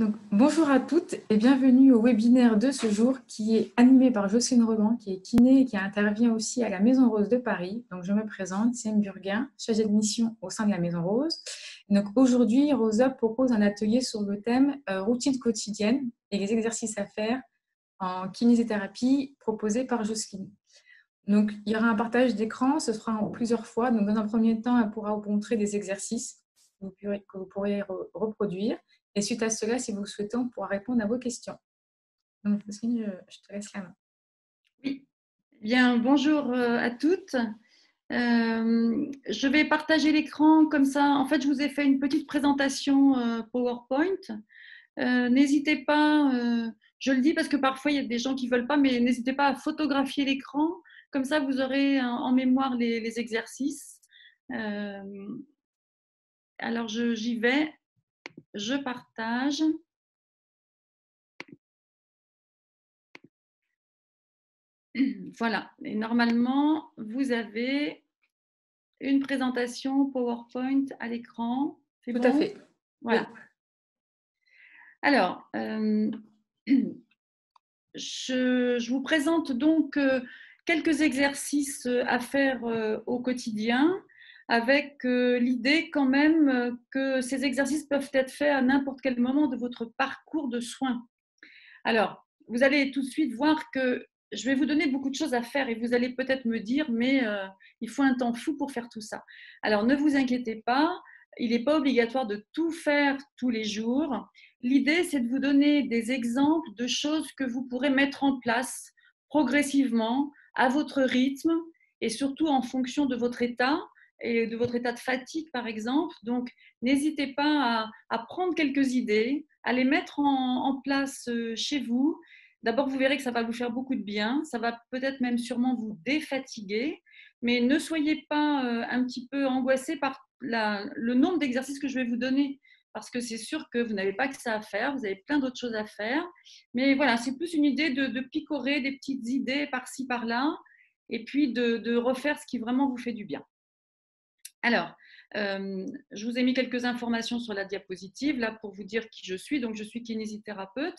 Donc, bonjour à toutes et bienvenue au webinaire de ce jour qui est animé par Jocelyne Regan, qui est kiné et qui intervient aussi à la Maison Rose de Paris. Donc, je me présente, Sienne Burguin, chargée de mission au sein de la Maison Rose. Donc, aujourd'hui, Rosa propose un atelier sur le thème routine quotidienne et les exercices à faire en kinésithérapie proposés par Jocelyne. Donc, il y aura un partage d'écran, ce sera en plusieurs fois. Donc, dans un premier temps, elle pourra vous montrer des exercices que vous pourrez reproduire. Et suite à cela, si vous le souhaitez, on pourra répondre à vos questions. Donc, Jocelyne, je te laisse la main. Oui, bien, bonjour à toutes. Je vais partager l'écran comme ça. En fait, je vous ai fait une petite présentation PowerPoint. N'hésitez pas, je le dis parce que parfois il y a des gens qui ne veulent pas, mais n'hésitez pas à photographier l'écran. Comme ça, vous aurez en mémoire les exercices. Alors, j'y vais, je partage. Voilà, et normalement, vous avez une présentation PowerPoint à l'écran. C'est Tout à bon? fait. Voilà. Oui. Alors, je vous présente donc quelques exercices à faire au quotidien avec l'idée quand même que ces exercices peuvent être faits à n'importe quel moment de votre parcours de soins. Alors, vous allez tout de suite voir que je vais vous donner beaucoup de choses à faire et vous allez peut-être me dire, mais il faut un temps fou pour faire tout ça. Alors, ne vous inquiétez pas, il n'est pas obligatoire de tout faire tous les jours. L'idée, c'est de vous donner des exemples de choses que vous pourrez mettre en place progressivement, à votre rythme et surtout en fonction de votre état et de votre état de fatigue, par exemple. Donc, n'hésitez pas à prendre quelques idées, à les mettre en place chez vous. D'abord, vous verrez que ça va vous faire beaucoup de bien. Ça va peut-être même sûrement vous défatiguer. Mais ne soyez pas un petit peu angoissé par le nombre d'exercices que je vais vous donner. Parce que c'est sûr que vous n'avez pas que ça à faire, vous avez plein d'autres choses à faire. Mais voilà, c'est plus une idée de picorer des petites idées par-ci, par-là, et puis de refaire ce qui vraiment vous fait du bien. Alors, je vous ai mis quelques informations sur la diapositive là pour vous dire qui je suis. Donc, je suis kinésithérapeute.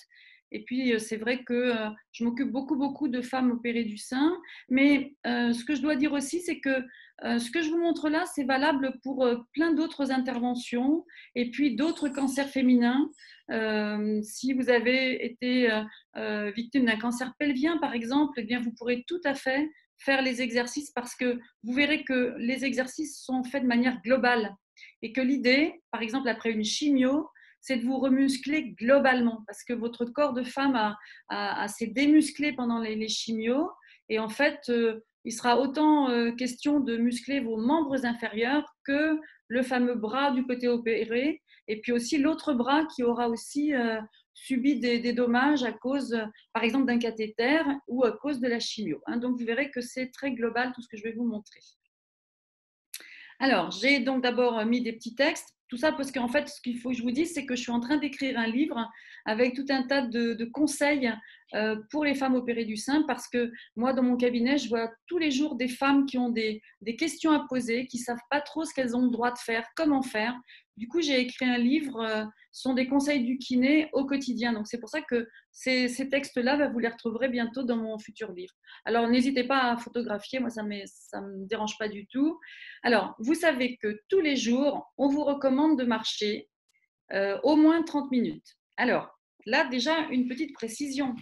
Et puis, c'est vrai que je m'occupe beaucoup de femmes opérées du sein. Mais ce que je dois dire aussi, c'est que ce que je vous montre là, c'est valable pour plein d'autres interventions et puis d'autres cancers féminins. Si vous avez été victime d'un cancer pelvien, par exemple, eh bien, vous pourrez tout à fait faire les exercices parce que vous verrez que les exercices sont faits de manière globale et que l'idée, par exemple après une chimio, c'est de vous remuscler globalement parce que votre corps de femme s'est démusclé pendant les chimios et en fait, il sera autant question de muscler vos membres inférieurs que le fameux bras du côté opéré et puis aussi l'autre bras qui aura aussi subi des dommages à cause, par exemple, d'un cathéter ou à cause de la chimio. Donc, vous verrez que c'est très global tout ce que je vais vous montrer. Alors, j'ai donc d'abord mis des petits textes. Tout ça parce qu'en fait, ce qu'il faut que je vous dise, c'est que je suis en train d'écrire un livre avec tout un tas de conseils pour les femmes opérées du sein parce que moi, dans mon cabinet, je vois tous les jours des femmes qui ont des questions à poser, qui ne savent pas trop ce qu'elles ont le droit de faire, comment faire. Du coup, j'ai écrit un livre, ce sont des conseils du kiné au quotidien. Donc, c'est pour ça que ces textes-là, vous les retrouverez bientôt dans mon futur livre. Alors, n'hésitez pas à photographier, moi, ça ne me dérange pas du tout. Alors, vous savez que tous les jours, on vous recommande de marcher au moins 30 minutes. Alors, là, déjà, une petite précision.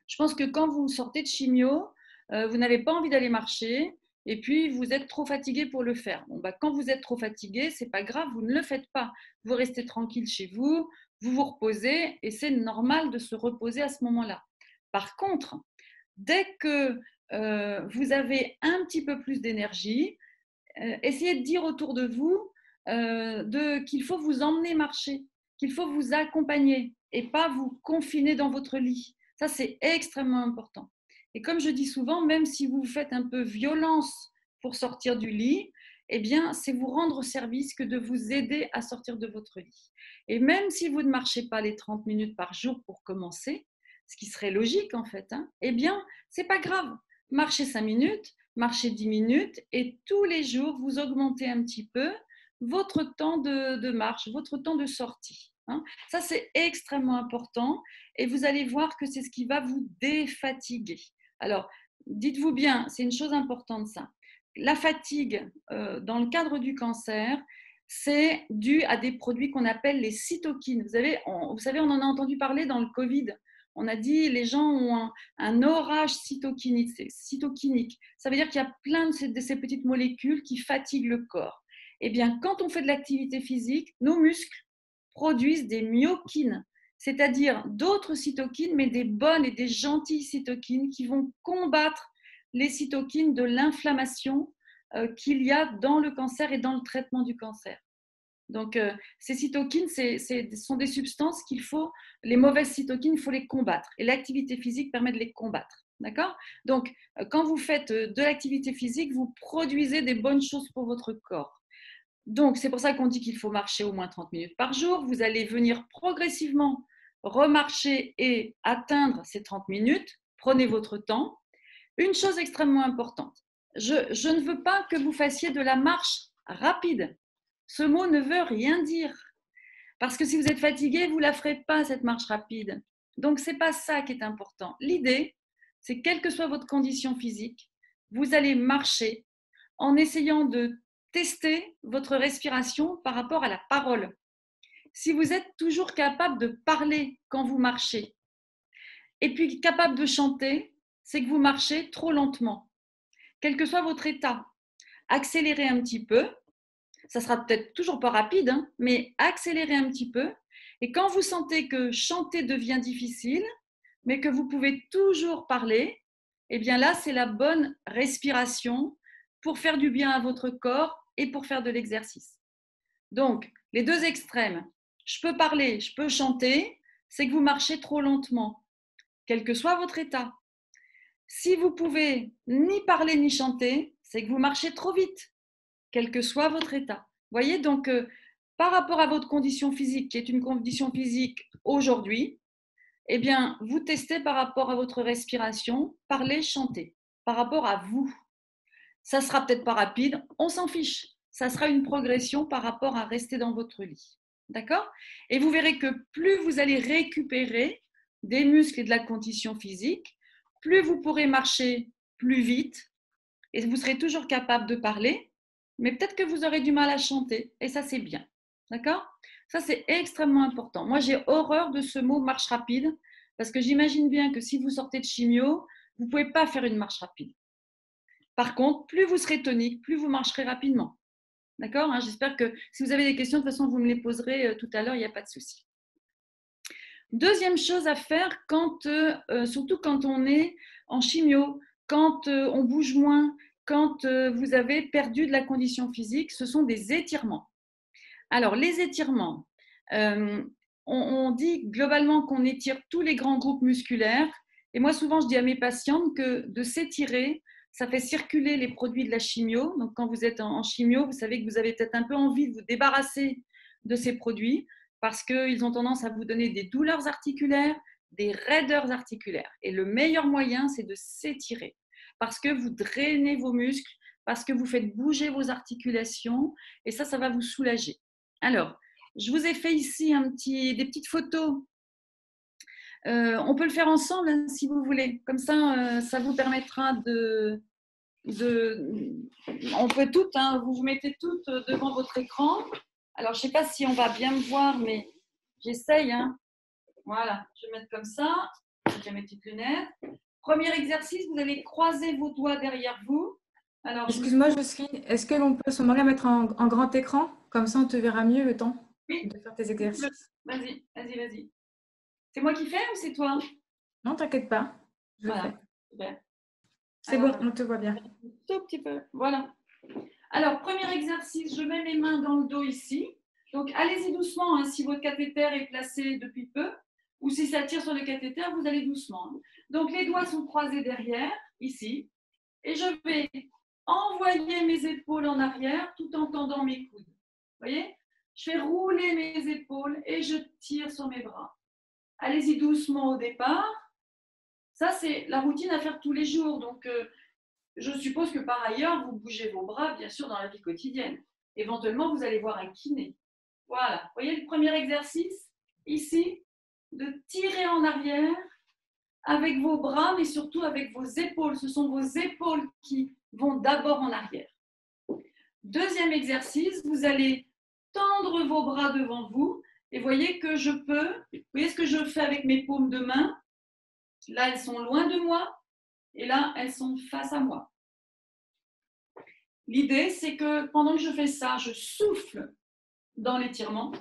Je pense que quand vous sortez de chimio, vous n'avez pas envie d'aller marcher et puis vous êtes trop fatigué pour le faire. Bon, bah, quand vous êtes trop fatigué, c'est pas grave, vous ne le faites pas. Vous restez tranquille chez vous, vous vous reposez et c'est normal de se reposer à ce moment-là. Par contre, dès que vous avez un petit peu plus d'énergie, essayez de dire autour de vous qu'il faut vous emmener marcher, qu'il faut vous accompagner et pas vous confiner dans votre lit. Ça, c'est extrêmement important. Et comme je dis souvent, même si vous faites un peu violence pour sortir du lit, eh bien, c'est vous rendre service que de vous aider à sortir de votre lit. Et même si vous ne marchez pas les 30 minutes par jour pour commencer, ce qui serait logique en fait, eh bien, c'est pas grave. Marchez 5 minutes, marchez 10 minutes et tous les jours, vous augmentez un petit peu votre temps de marche, votre temps de sortie. hein. Ça, c'est extrêmement important et vous allez voir que c'est ce qui va vous défatiguer. Alors, dites-vous bien, c'est une chose importante ça. La fatigue dans le cadre du cancer, c'est dû à des produits qu'on appelle les cytokines. Vous savez, on en a entendu parler dans le Covid. On a dit les gens ont un orage cytokinique. Ça veut dire qu'il y a plein de ces petites molécules qui fatiguent le corps. Eh bien, quand on fait de l'activité physique, nos muscles produisent des myokines, c'est-à-dire d'autres cytokines, mais des bonnes et des gentilles cytokines qui vont combattre les cytokines de l'inflammation qu'il y a dans le cancer et dans le traitement du cancer. Donc, ces cytokines, ce sont des substances les mauvaises cytokines, il faut les combattre. Et l'activité physique permet de les combattre. D'accord ? Donc, quand vous faites de l'activité physique, vous produisez des bonnes choses pour votre corps. Donc, c'est pour ça qu'on dit qu'il faut marcher au moins 30 minutes par jour. Vous allez venir progressivement remarcher et atteindre ces 30 minutes. Prenez votre temps. Une chose extrêmement importante, je ne veux pas que vous fassiez de la marche rapide. Ce mot ne veut rien dire. Parce que si vous êtes fatigué, vous ne la ferez pas, cette marche rapide. Donc, ce n'est pas ça qui est important. L'idée, c'est quelle que soit votre condition physique, vous allez marcher en essayant de tester votre respiration par rapport à la parole. Si vous êtes toujours capable de parler quand vous marchez, et puis capable de chanter, c'est que vous marchez trop lentement. Quel que soit votre état, accélérez un petit peu. Ça sera peut-être toujours pas rapide, hein, mais accélérez un petit peu. Et quand vous sentez que chanter devient difficile, mais que vous pouvez toujours parler, eh bien là, c'est la bonne respiration pour faire du bien à votre corps et pour faire de l'exercice. Donc, les deux extrêmes, je peux parler, je peux chanter, c'est que vous marchez trop lentement, quel que soit votre état. Si vous pouvez ni parler ni chanter, c'est que vous marchez trop vite, quel que soit votre état. Vous voyez, donc, par rapport à votre condition physique, qui est une condition physique aujourd'hui, eh bien, vous testez par rapport à votre respiration, parlez, chantez, par rapport à vous. Ça sera peut-être pas rapide, on s'en fiche. Ça sera une progression par rapport à rester dans votre lit. D'accord ? Et vous verrez que plus vous allez récupérer des muscles et de la condition physique, plus vous pourrez marcher plus vite et vous serez toujours capable de parler, mais peut-être que vous aurez du mal à chanter et ça, c'est bien. D'accord ? Ça, c'est extrêmement important. Moi, j'ai horreur de ce mot marche rapide parce que j'imagine bien que si vous sortez de chimio, vous ne pouvez pas faire une marche rapide. Par contre, plus vous serez tonique, plus vous marcherez rapidement. D'accord ? J'espère que si vous avez des questions, de toute façon, vous me les poserez tout à l'heure, il n'y a pas de souci. Deuxième chose à faire, surtout quand on est en chimio, quand on bouge moins, quand vous avez perdu de la condition physique, ce sont des étirements. Alors, les étirements, on dit globalement qu'on étire tous les grands groupes musculaires. Et moi, souvent, je dis à mes patientes que de s'étirer, ça fait circuler les produits de la chimio. Donc, quand vous êtes en chimio, vous savez que vous avez peut-être un peu envie de vous débarrasser de ces produits parce qu'ils ont tendance à vous donner des douleurs articulaires, des raideurs articulaires. Et le meilleur moyen, c'est de s'étirer parce que vous drainez vos muscles, parce que vous faites bouger vos articulations et ça va vous soulager. Alors, je vous ai fait ici des petites photos. On peut le faire ensemble hein, si vous voulez. Comme ça, ça vous permettra on peut toutes, hein, vous vous mettez toutes devant votre écran. Alors, je ne sais pas si on va bien me voir, mais j'essaye. Hein. Voilà, je vais mettre comme ça. J'ai mes petites lunettes. Premier exercice, vous allez croiser vos doigts derrière vous. Excuse-moi, Jocelyne, est-ce que l'on peut se demander à mettre en grand écran? Comme ça, on te verra mieux le temps de faire tes exercices. Vas-y. C'est moi qui fais ou c'est toi? Non, t'inquiète pas. Voilà, super. C'est bon, on te voit bien. Un tout petit peu, voilà. Alors, premier exercice, je mets mes mains dans le dos ici. Donc, allez-y doucement hein, si votre cathéter est placé depuis peu ou si ça tire sur le cathéter, vous allez doucement. Donc, les doigts sont croisés derrière, ici. Et je vais envoyer mes épaules en arrière tout en tendant mes coudes. Vous voyez? Je fais rouler mes épaules et je tire sur mes bras. Allez-y doucement au départ. Ça, c'est la routine à faire tous les jours. Donc, je suppose que par ailleurs, vous bougez vos bras, bien sûr, dans la vie quotidienne. Éventuellement, vous allez voir un kiné. Voilà. Vous voyez le premier exercice? ici, de tirer en arrière avec vos bras, mais surtout avec vos épaules. Ce sont vos épaules qui vont d'abord en arrière. Deuxième exercice, vous allez tendre vos bras devant vous et voyez que je peux, vous voyez ce que je fais avec mes paumes de main? Là, elles sont loin de moi et là, elles sont face à moi. L'idée, c'est que pendant que je fais ça, je souffle dans l'étirement.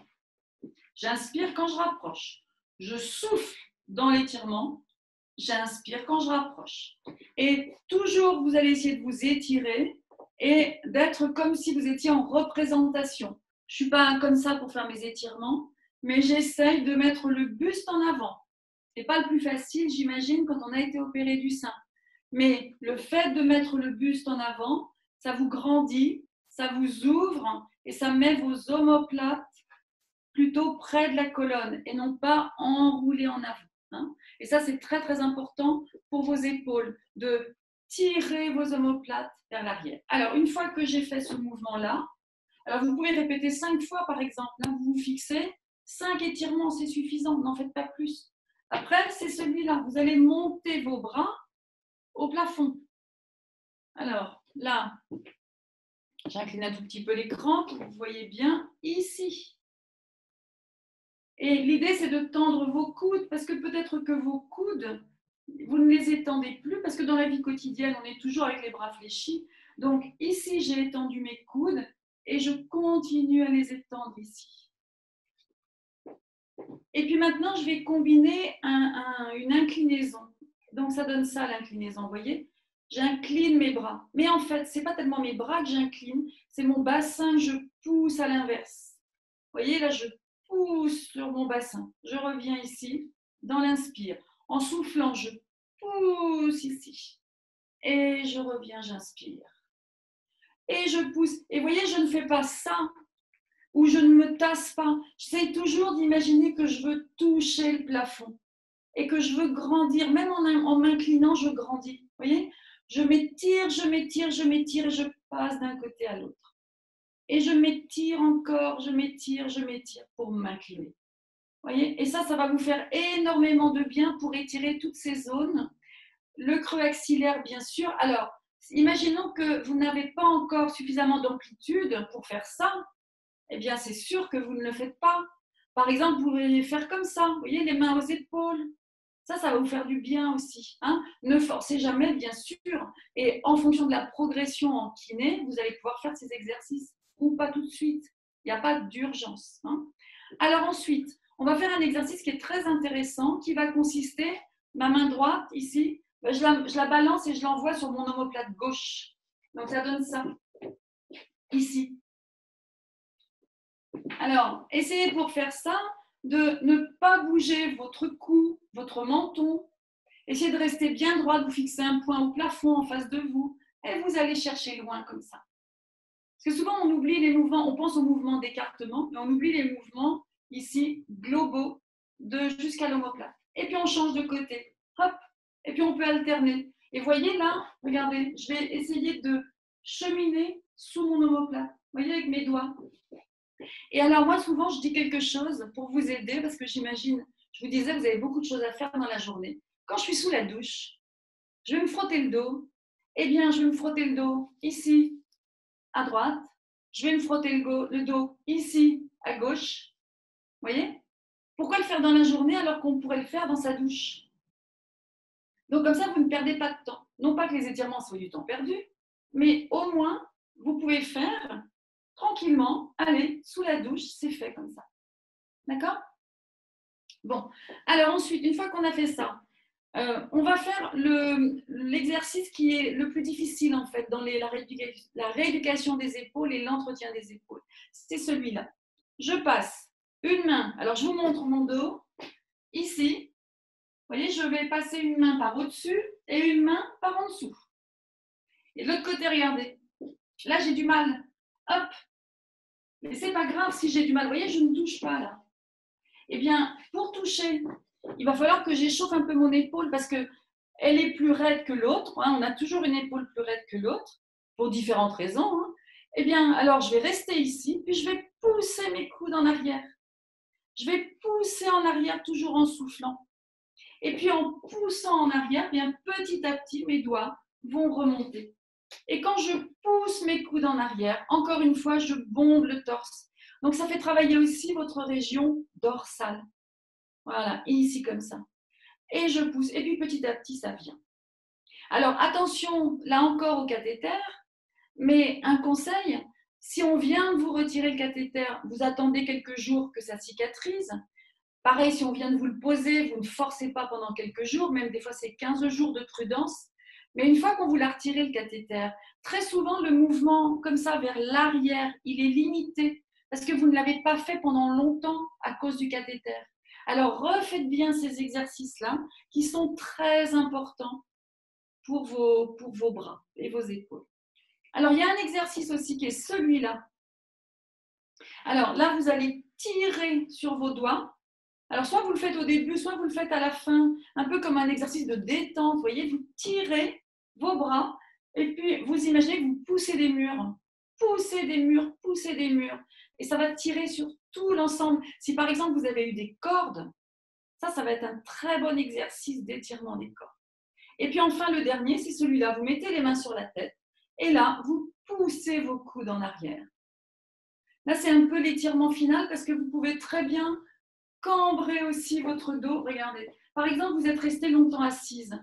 J'inspire quand je rapproche. Je souffle dans l'étirement. J'inspire quand je rapproche. Et toujours, vous allez essayer de vous étirer et d'être comme si vous étiez en représentation. Je ne suis pas comme ça pour faire mes étirements, mais j'essaye de mettre le buste en avant. Ce n'est pas le plus facile, j'imagine, quand on a été opéré du sein. Mais le fait de mettre le buste en avant, ça vous grandit, ça vous ouvre et ça met vos omoplates plutôt près de la colonne et non pas enroulés en avant. Et ça, c'est très, très important pour vos épaules, de tirer vos omoplates vers l'arrière. Alors, une fois que j'ai fait ce mouvement-là, alors vous pouvez répéter 5 fois, par exemple. Vous vous fixez, 5 étirements, c'est suffisant, n'en faites pas plus. Après, c'est celui-là. Vous allez monter vos bras au plafond. Alors, là, j'incline un tout petit peu l'écran, vous voyez bien ici. Et l'idée, c'est de tendre vos coudes, parce que peut-être que vos coudes, vous ne les étendez plus, parce que dans la vie quotidienne, on est toujours avec les bras fléchis. Donc ici, j'ai étendu mes coudes et je continue à les étendre ici. Et puis maintenant, je vais combiner une inclinaison. Donc ça donne ça, l'inclinaison, vous voyez? J'incline mes bras. Mais en fait, ce n'est pas tellement mes bras que j'incline, c'est mon bassin, je pousse à l'inverse. Vous voyez, là, je pousse sur mon bassin. Je reviens ici, dans l'inspire. En soufflant, je pousse ici. Et je reviens, j'inspire. Et je pousse. Et vous voyez, je ne fais pas ça, ou je ne me tasse pas. J'essaie toujours d'imaginer que je veux toucher le plafond et que je veux grandir. Même en m'inclinant, je grandis. Vous voyez, je m'étire, je m'étire, je m'étire et je passe d'un côté à l'autre. Et je m'étire encore, je m'étire pour m'incliner. Voyez, et ça va vous faire énormément de bien pour étirer toutes ces zones. Le creux axillaire, bien sûr. Alors, imaginons que vous n'avez pas encore suffisamment d'amplitude pour faire ça. Eh bien, c'est sûr que vous ne le faites pas. Par exemple, vous pouvez faire comme ça. Vous voyez, les mains aux épaules. Ça va vous faire du bien aussi. Ne forcez jamais, bien sûr. Et en fonction de la progression en kiné, vous allez pouvoir faire ces exercices ou pas tout de suite. Il n'y a pas d'urgence. Alors ensuite, on va faire un exercice qui est très intéressant, qui va consister, ma main droite ici, je la balance et je l'envoie sur mon omoplate gauche. Donc ça donne ça, ici. Alors, essayez pour faire ça de ne pas bouger votre cou, votre menton. Essayez de rester bien droit, de vous fixer un point au plafond en face de vous et vous allez chercher loin comme ça. Parce que souvent, on oublie les mouvements, on pense aux mouvements d'écartement, mais on oublie les mouvements ici, globaux, jusqu'à l'omoplate. Et puis, on change de côté. Hop. Et puis, on peut alterner. Et voyez là, regardez, je vais essayer de cheminer sous mon omoplate. Vous voyez, avec mes doigts. Et alors, moi, souvent, je dis quelque chose pour vous aider, parce que j'imagine, je vous disais, vous avez beaucoup de choses à faire dans la journée. Quand je suis sous la douche, je vais me frotter le dos. Eh bien, je vais me frotter le dos ici, à droite. Je vais me frotter le dos ici, à gauche. Vous voyez? Pourquoi le faire dans la journée alors qu'on pourrait le faire dans sa douche? Donc, comme ça, vous ne perdez pas de temps. Non pas que les étirements soient du temps perdu, mais au moins, vous pouvez faire tranquillement, allez, sous la douche, c'est fait comme ça. D'accord? Bon, alors ensuite, une fois qu'on a fait ça, on va faire l'exercice qui est le plus difficile en fait dans la rééducation des épaules et l'entretien des épaules. C'est celui-là. Je passe une main, alors je vous montre mon dos, ici, vous voyez, je vais passer une main par au-dessus et une main par en dessous. Et de l'autre côté, regardez, là j'ai du mal, hop, mais c'est pas grave si j'ai du mal, vous voyez, je ne touche pas là. Eh bien, pour toucher, il va falloir que j'échauffe un peu mon épaule parce qu'elle est plus raide que l'autre. On a toujours une épaule plus raide que l'autre, pour différentes raisons. Eh bien, alors je vais rester ici, puis je vais pousser mes coudes en arrière. Je vais pousser en arrière, toujours en soufflant. Et puis en poussant en arrière, bien petit à petit, mes doigts vont remonter. Et quand je pousse mes coudes en arrière, encore une fois, je bombe le torse. Donc ça fait travailler aussi votre région dorsale. Voilà, et ici comme ça. Et je pousse. Et puis petit à petit, ça vient. Alors attention, là encore au cathéter, mais un conseil, si on vient de vous retirer le cathéter, vous attendez quelques jours que ça cicatrise. Pareil, si on vient de vous le poser, vous ne forcez pas pendant quelques jours, même des fois c'est 15 jours de prudence. Mais une fois qu'on vous l'a retiré le cathéter, très souvent le mouvement comme ça vers l'arrière, il est limité parce que vous ne l'avez pas fait pendant longtemps à cause du cathéter. Alors refaites bien ces exercices-là qui sont très importants pour vos bras et vos épaules. Alors il y a un exercice aussi qui est celui-là. Alors là, vous allez tirer sur vos doigts. Alors, soit vous le faites au début, soit vous le faites à la fin, un peu comme un exercice de détente. Vous voyez, vous tirez vos bras et puis vous imaginez que vous poussez des murs. Poussez des murs, poussez des murs. Et ça va tirer sur tout l'ensemble. Si par exemple vous avez eu des cordes, ça va être un très bon exercice d'étirement des cordes. Et puis enfin, le dernier, c'est celui-là. Vous mettez les mains sur la tête et là, vous poussez vos coudes en arrière. Là, c'est un peu l'étirement final parce que vous pouvez très bien cambrer aussi votre dos. Regardez, par exemple, vous êtes resté longtemps assise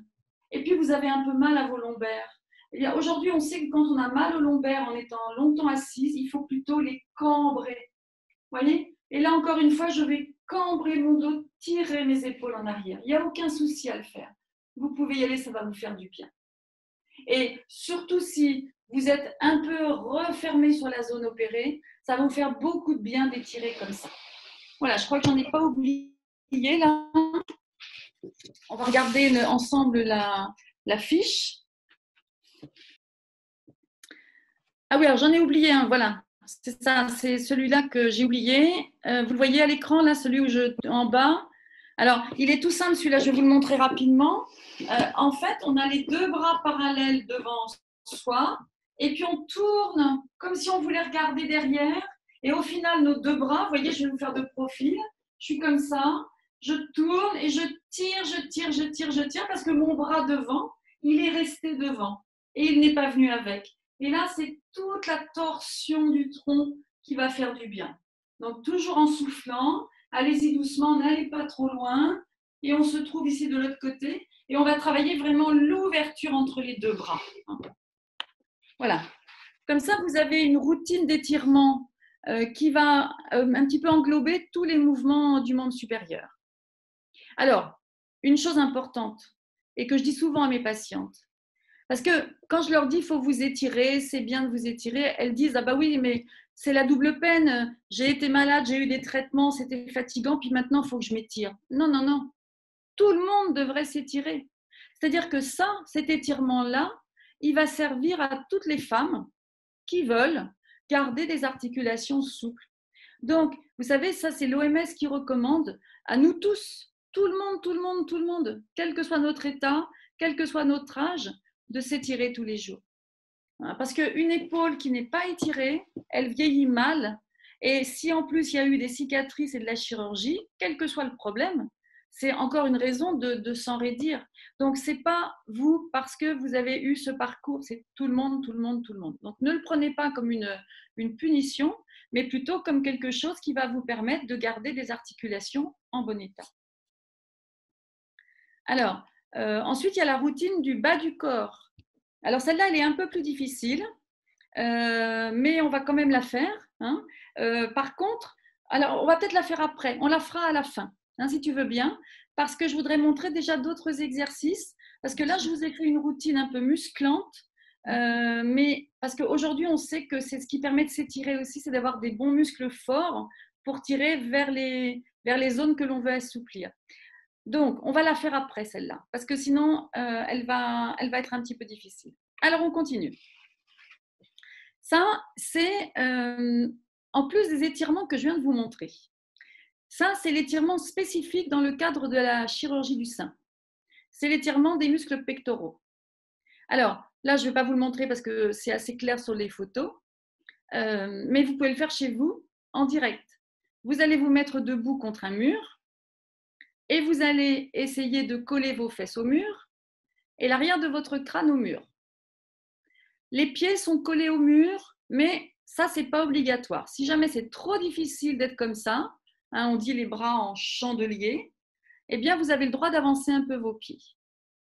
et puis vous avez un peu mal à vos lombaires. Eh bien, aujourd'hui, on sait que quand on a mal aux lombaires en étant longtemps assise, il faut plutôt les cambrer. Voyez? Et là, encore une fois, je vais cambrer mon dos, tirer mes épaules en arrière. Il n'y a aucun souci à le faire. Vous pouvez y aller, ça va vous faire du bien. Et surtout si vous êtes un peu refermé sur la zone opérée, ça va vous faire beaucoup de bien d'étirer comme ça. Voilà, je crois que j'en ai pas oublié là. On va regarder ensemble la fiche. Ah oui, alors j'en ai oublié un, voilà. C'est ça, c'est celui-là que j'ai oublié. Vous le voyez à l'écran, là, celui où en bas. Alors, il est tout simple, celui-là, je vais vous le montrer rapidement. En fait, on a les deux bras parallèles devant soi, et puis on tourne comme si on voulait regarder derrière. Et au final, nos deux bras, vous voyez, je vais vous faire de profil. Je suis comme ça, je tourne et je tire, je tire, je tire, je tire, parce que mon bras devant, il est resté devant et il n'est pas venu avec. Et là, c'est toute la torsion du tronc qui va faire du bien. Donc, toujours en soufflant, allez-y doucement, n'allez pas trop loin. Et on se trouve ici de l'autre côté. Et on va travailler vraiment l'ouverture entre les deux bras. Voilà. Comme ça, vous avez une routine d'étirement qui va un petit peu englober tous les mouvements du membre supérieur. Alors, une chose importante et que je dis souvent à mes patientes, parce que quand je leur dis il faut vous étirer, c'est bien de vous étirer, elles disent ah bah oui, mais c'est la double peine, j'ai été malade, j'ai eu des traitements, c'était fatigant, puis maintenant il faut que je m'étire. Non, non, non, tout le monde devrait s'étirer. C'est-à-dire que ça, cet étirement-là, il va servir à toutes les femmes qui veulent garder des articulations souples. Donc, vous savez, ça c'est l'OMS qui recommande à nous tous, tout le monde, tout le monde, tout le monde, quel que soit notre état, quel que soit notre âge, de s'étirer tous les jours. Parce qu'une épaule qui n'est pas étirée, elle vieillit mal. Et si en plus il y a eu des cicatrices et de la chirurgie, quel que soit le problème, c'est encore une raison de s'en raidir. Donc, ce n'est pas vous parce que vous avez eu ce parcours, c'est tout le monde, tout le monde, tout le monde. Donc, ne le prenez pas comme une punition, mais plutôt comme quelque chose qui va vous permettre de garder des articulations en bon état. Alors, ensuite, il y a la routine du bas du corps. Alors, celle-là, elle est un peu plus difficile, mais on va quand même la faire. Hein. Par contre, alors, on va peut-être la faire après. On la fera à la fin, hein, si tu veux bien, parce que je voudrais montrer déjà d'autres exercices. Parce que là, je vous ai fait une routine un peu musclante, mais parce qu'aujourd'hui, on sait que c'est ce qui permet de s'étirer aussi, c'est d'avoir des bons muscles forts pour tirer vers les zones que l'on veut assouplir. Donc, on va la faire après celle-là, parce que sinon, elle va être un petit peu difficile. Alors, on continue. Ça, c'est en plus des étirements que je viens de vous montrer. Ça, c'est l'étirement spécifique dans le cadre de la chirurgie du sein. C'est l'étirement des muscles pectoraux. Alors, là, je ne vais pas vous le montrer parce que c'est assez clair sur les photos, mais vous pouvez le faire chez vous en direct. vous allez vous mettre debout contre un mur et vous allez essayer de coller vos fesses au mur et l'arrière de votre crâne au mur. Les pieds sont collés au mur, mais ça, ce n'est pas obligatoire. Si jamais c'est trop difficile d'être comme ça, hein, on dit les bras en chandelier, eh bien, vous avez le droit d'avancer un peu vos pieds.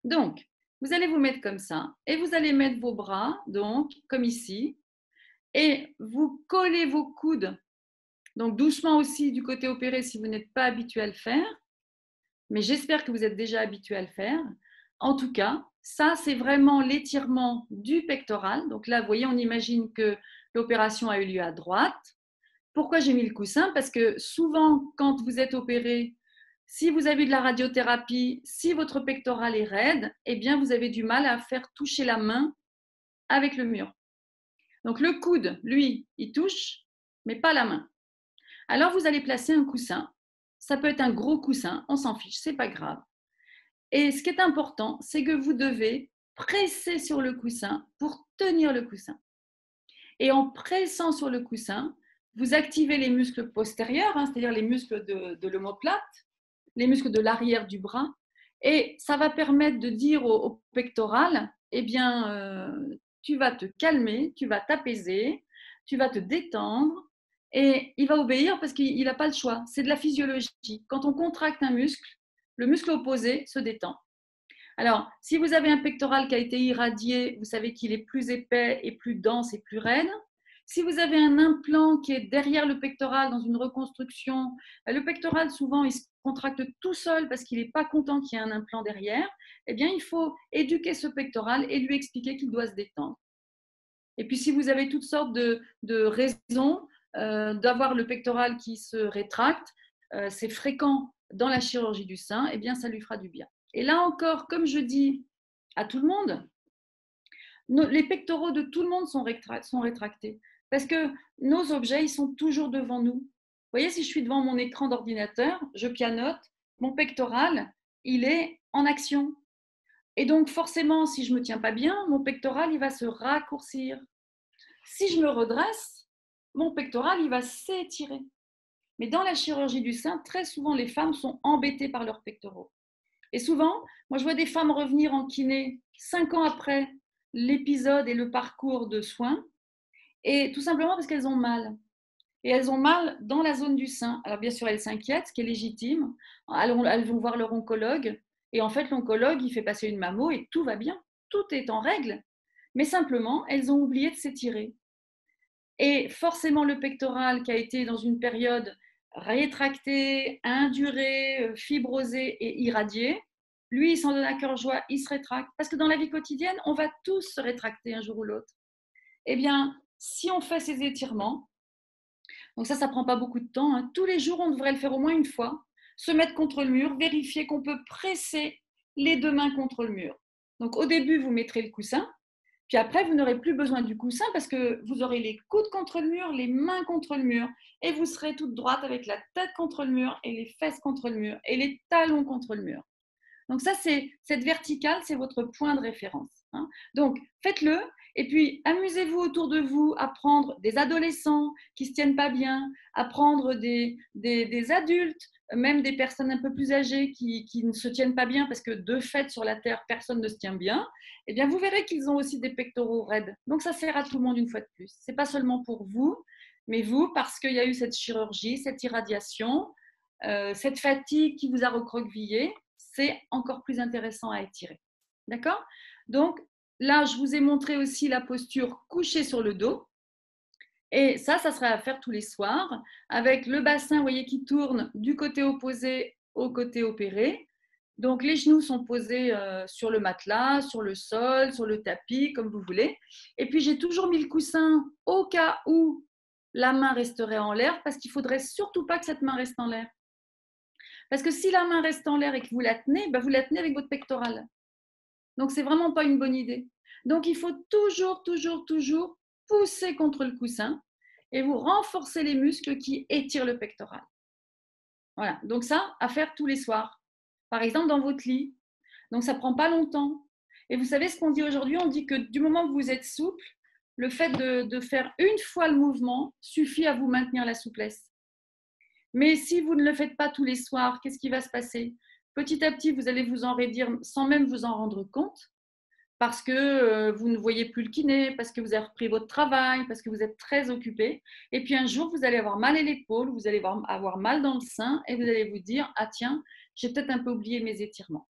Donc, vous allez vous mettre comme ça et vous allez mettre vos bras, donc, comme ici, et vous collez vos coudes, donc doucement aussi du côté opéré si vous n'êtes pas habitué à le faire, mais j'espère que vous êtes déjà habitué à le faire. En tout cas, ça, c'est vraiment l'étirement du pectoral. Donc là, vous voyez, on imagine que l'opération a eu lieu à droite. Pourquoi j'ai mis le coussin? Parce que souvent, quand vous êtes opéré, si vous avez de la radiothérapie, si votre pectoral est raide, eh bien, vous avez du mal à faire toucher la main avec le mur. Donc, le coude, lui, il touche, mais pas la main. Alors, vous allez placer un coussin. Ça peut être un gros coussin, on s'en fiche, c'est pas grave. Et ce qui est important, c'est que vous devez presser sur le coussin pour tenir le coussin. Et en pressant sur le coussin, vous activez les muscles postérieurs, hein, c'est-à-dire les muscles de l'omoplate, les muscles de l'arrière du bras, et ça va permettre de dire au pectoral, eh bien, tu vas te calmer, tu vas t'apaiser, tu vas te détendre, et il va obéir parce qu'il n'a pas le choix. C'est de la physiologie. Quand on contracte un muscle, le muscle opposé se détend. Alors, si vous avez un pectoral qui a été irradié, vous savez qu'il est plus épais et plus dense et plus raide. Si vous avez un implant qui est derrière le pectoral dans une reconstruction, le pectoral souvent il se contracte tout seul parce qu'il n'est pas content qu'il y ait un implant derrière, eh bien il faut éduquer ce pectoral et lui expliquer qu'il doit se détendre. Et puis si vous avez toutes sortes de raisons d'avoir le pectoral qui se rétracte, c'est fréquent dans la chirurgie du sein, eh bien ça lui fera du bien. Et là encore, comme je dis à tout le monde, les pectoraux de tout le monde sont rétractés parce que nos objets, ils sont toujours devant nous. Vous voyez, si je suis devant mon écran d'ordinateur, je pianote, mon pectoral, il est en action. Et donc, forcément, si je ne me tiens pas bien, mon pectoral, il va se raccourcir. Si je me redresse, mon pectoral, il va s'étirer. Mais dans la chirurgie du sein, très souvent, les femmes sont embêtées par leurs pectoraux. Et souvent, moi, je vois des femmes revenir en kiné 5 ans après l'épisode et le parcours de soins, et tout simplement parce qu'elles ont mal. Et elles ont mal dans la zone du sein. Alors, bien sûr, elles s'inquiètent, ce qui est légitime. Elles vont voir leur oncologue, et en fait, l'oncologue, il fait passer une mammo et tout va bien. Tout est en règle. Mais simplement, elles ont oublié de s'étirer. Et forcément, le pectoral qui a été dans une période rétracté, induré, fibrosé et irradié, lui, il s'en donne à cœur joie, il se rétracte. Parce que dans la vie quotidienne, on va tous se rétracter un jour ou l'autre. Eh bien, si on fait ces étirements, donc ça ne prend pas beaucoup de temps, hein, tous les jours, on devrait le faire au moins une fois, se mettre contre le mur, vérifier qu'on peut presser les deux mains contre le mur. Donc au début, vous mettrez le coussin, puis après, vous n'aurez plus besoin du coussin parce que vous aurez les coudes contre le mur, les mains contre le mur, et vous serez toute droite avec la tête contre le mur et les fesses contre le mur et les talons contre le mur. Donc ça, cette verticale, c'est votre point de référence, hein. Donc faites-le et puis amusez-vous autour de vous à prendre des adolescents qui ne se tiennent pas bien, à prendre des adultes, même des personnes un peu plus âgées qui ne se tiennent pas bien parce que de fait sur la Terre, personne ne se tient bien. Eh bien, vous verrez qu'ils ont aussi des pectoraux raides. Donc ça sert à tout le monde une fois de plus. Ce n'est pas seulement pour vous, mais vous, parce qu'il y a eu cette chirurgie, cette irradiation, cette fatigue qui vous a recroquevillé, c'est encore plus intéressant à étirer. D'accord? Donc, là, je vous ai montré aussi la posture couchée sur le dos. Et ça sera à faire tous les soirs avec le bassin, vous voyez, qui tourne du côté opposé au côté opéré. Donc, les genoux sont posés sur le matelas, sur le sol, sur le tapis, comme vous voulez. Et puis, j'ai toujours mis le coussin au cas où la main resterait en l'air parce qu'il ne faudrait surtout pas que cette main reste en l'air. Parce que si la main reste en l'air et que vous la tenez, vous la tenez avec votre pectoral. Donc, ce n'est vraiment pas une bonne idée. Donc, il faut toujours pousser contre le coussin et vous renforcez les muscles qui étirent le pectoral. Voilà, donc ça, à faire tous les soirs. Par exemple, dans votre lit. Donc, ça ne prend pas longtemps. Et vous savez ce qu'on dit aujourd'hui? On dit que du moment que vous êtes souple, le fait de faire une fois le mouvement suffit à vous maintenir la souplesse. Mais si vous ne le faites pas tous les soirs, qu'est-ce qui va se passer? Petit à petit, vous allez vous enraidir sans même vous en rendre compte, parce que vous ne voyez plus le kiné, parce que vous avez repris votre travail, parce que vous êtes très occupé. Et puis un jour, vous allez avoir mal à l'épaule, vous allez avoir mal dans le sein et vous allez vous dire « Ah tiens, j'ai peut-être un peu oublié mes étirements. »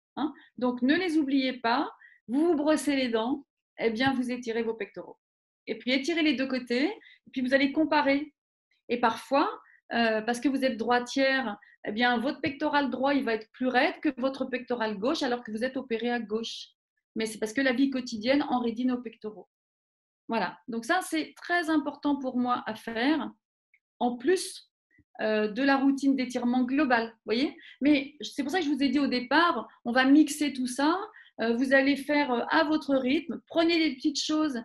Donc ne les oubliez pas, vous vous brossez les dents, eh bien vous étirez vos pectoraux. Et puis étirez les deux côtés, et puis vous allez comparer. Et parfois, parce que vous êtes droitière, eh bien votre pectoral droit il va être plus raide que votre pectoral gauche alors que vous êtes opéré à gauche. Mais c'est parce que la vie quotidienne enraidit nos pectoraux. Voilà, donc ça c'est très important pour moi à faire, en plus de la routine d'étirement globale, voyez. Mais c'est pour ça que je vous ai dit au départ, on va mixer tout ça, vous allez faire à votre rythme, prenez des petites choses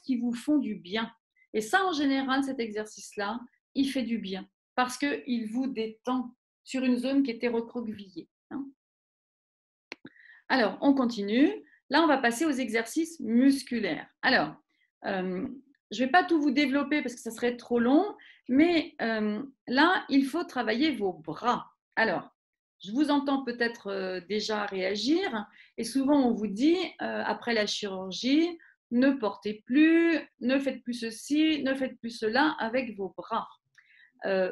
qui vous font du bien. Et ça, en général, cet exercice-là, il fait du bien parce qu'il vous détend sur une zone qui était recroquevillée. Alors, on continue. Là, on va passer aux exercices musculaires. Alors, je ne vais pas tout vous développer parce que ça serait trop long, mais là, il faut travailler vos bras. Alors, je vous entends peut-être déjà réagir et souvent on vous dit, après la chirurgie, ne portez plus, ne faites plus ceci, ne faites plus cela avec vos bras.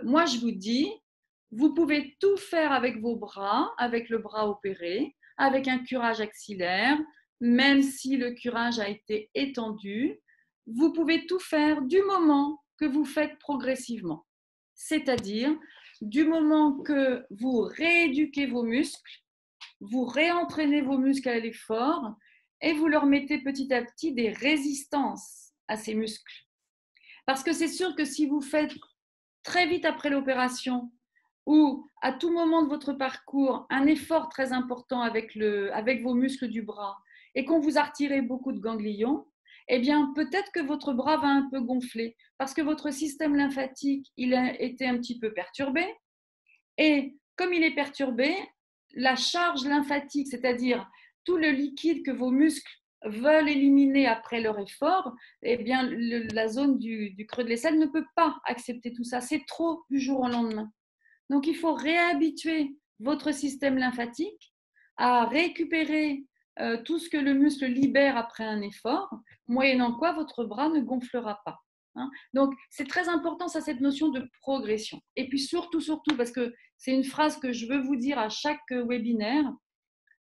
Moi, je vous dis, vous pouvez tout faire avec vos bras, avec le bras opéré, avec un curage axillaire, même si le curage a été étendu. Vous pouvez tout faire du moment que vous faites progressivement. C'est-à-dire du moment que vous rééduquez vos muscles, vous réentraînez vos muscles à l'effort et vous leur mettez petit à petit des résistances à ces muscles. Parce que c'est sûr que si vous faites très vite après l'opération ou à tout moment de votre parcours un effort très important avec vos muscles du bras et qu'on vous a retiré beaucoup de ganglions, eh bien peut-être que votre bras va un peu gonfler parce que votre système lymphatique il a été un petit peu perturbé et comme il est perturbé, la charge lymphatique, c'est-à-dire tout le liquide que vos muscles veulent éliminer après leur effort, eh bien, la zone du creux de l'aisselle ne peut pas accepter tout ça. C'est trop du jour au lendemain. Donc, il faut réhabituer votre système lymphatique à récupérer tout ce que le muscle libère après un effort, moyennant quoi votre bras ne gonflera pas. Donc, c'est très important, ça, cette notion de progression. Et puis, surtout, parce que c'est une phrase que je veux vous dire à chaque webinaire,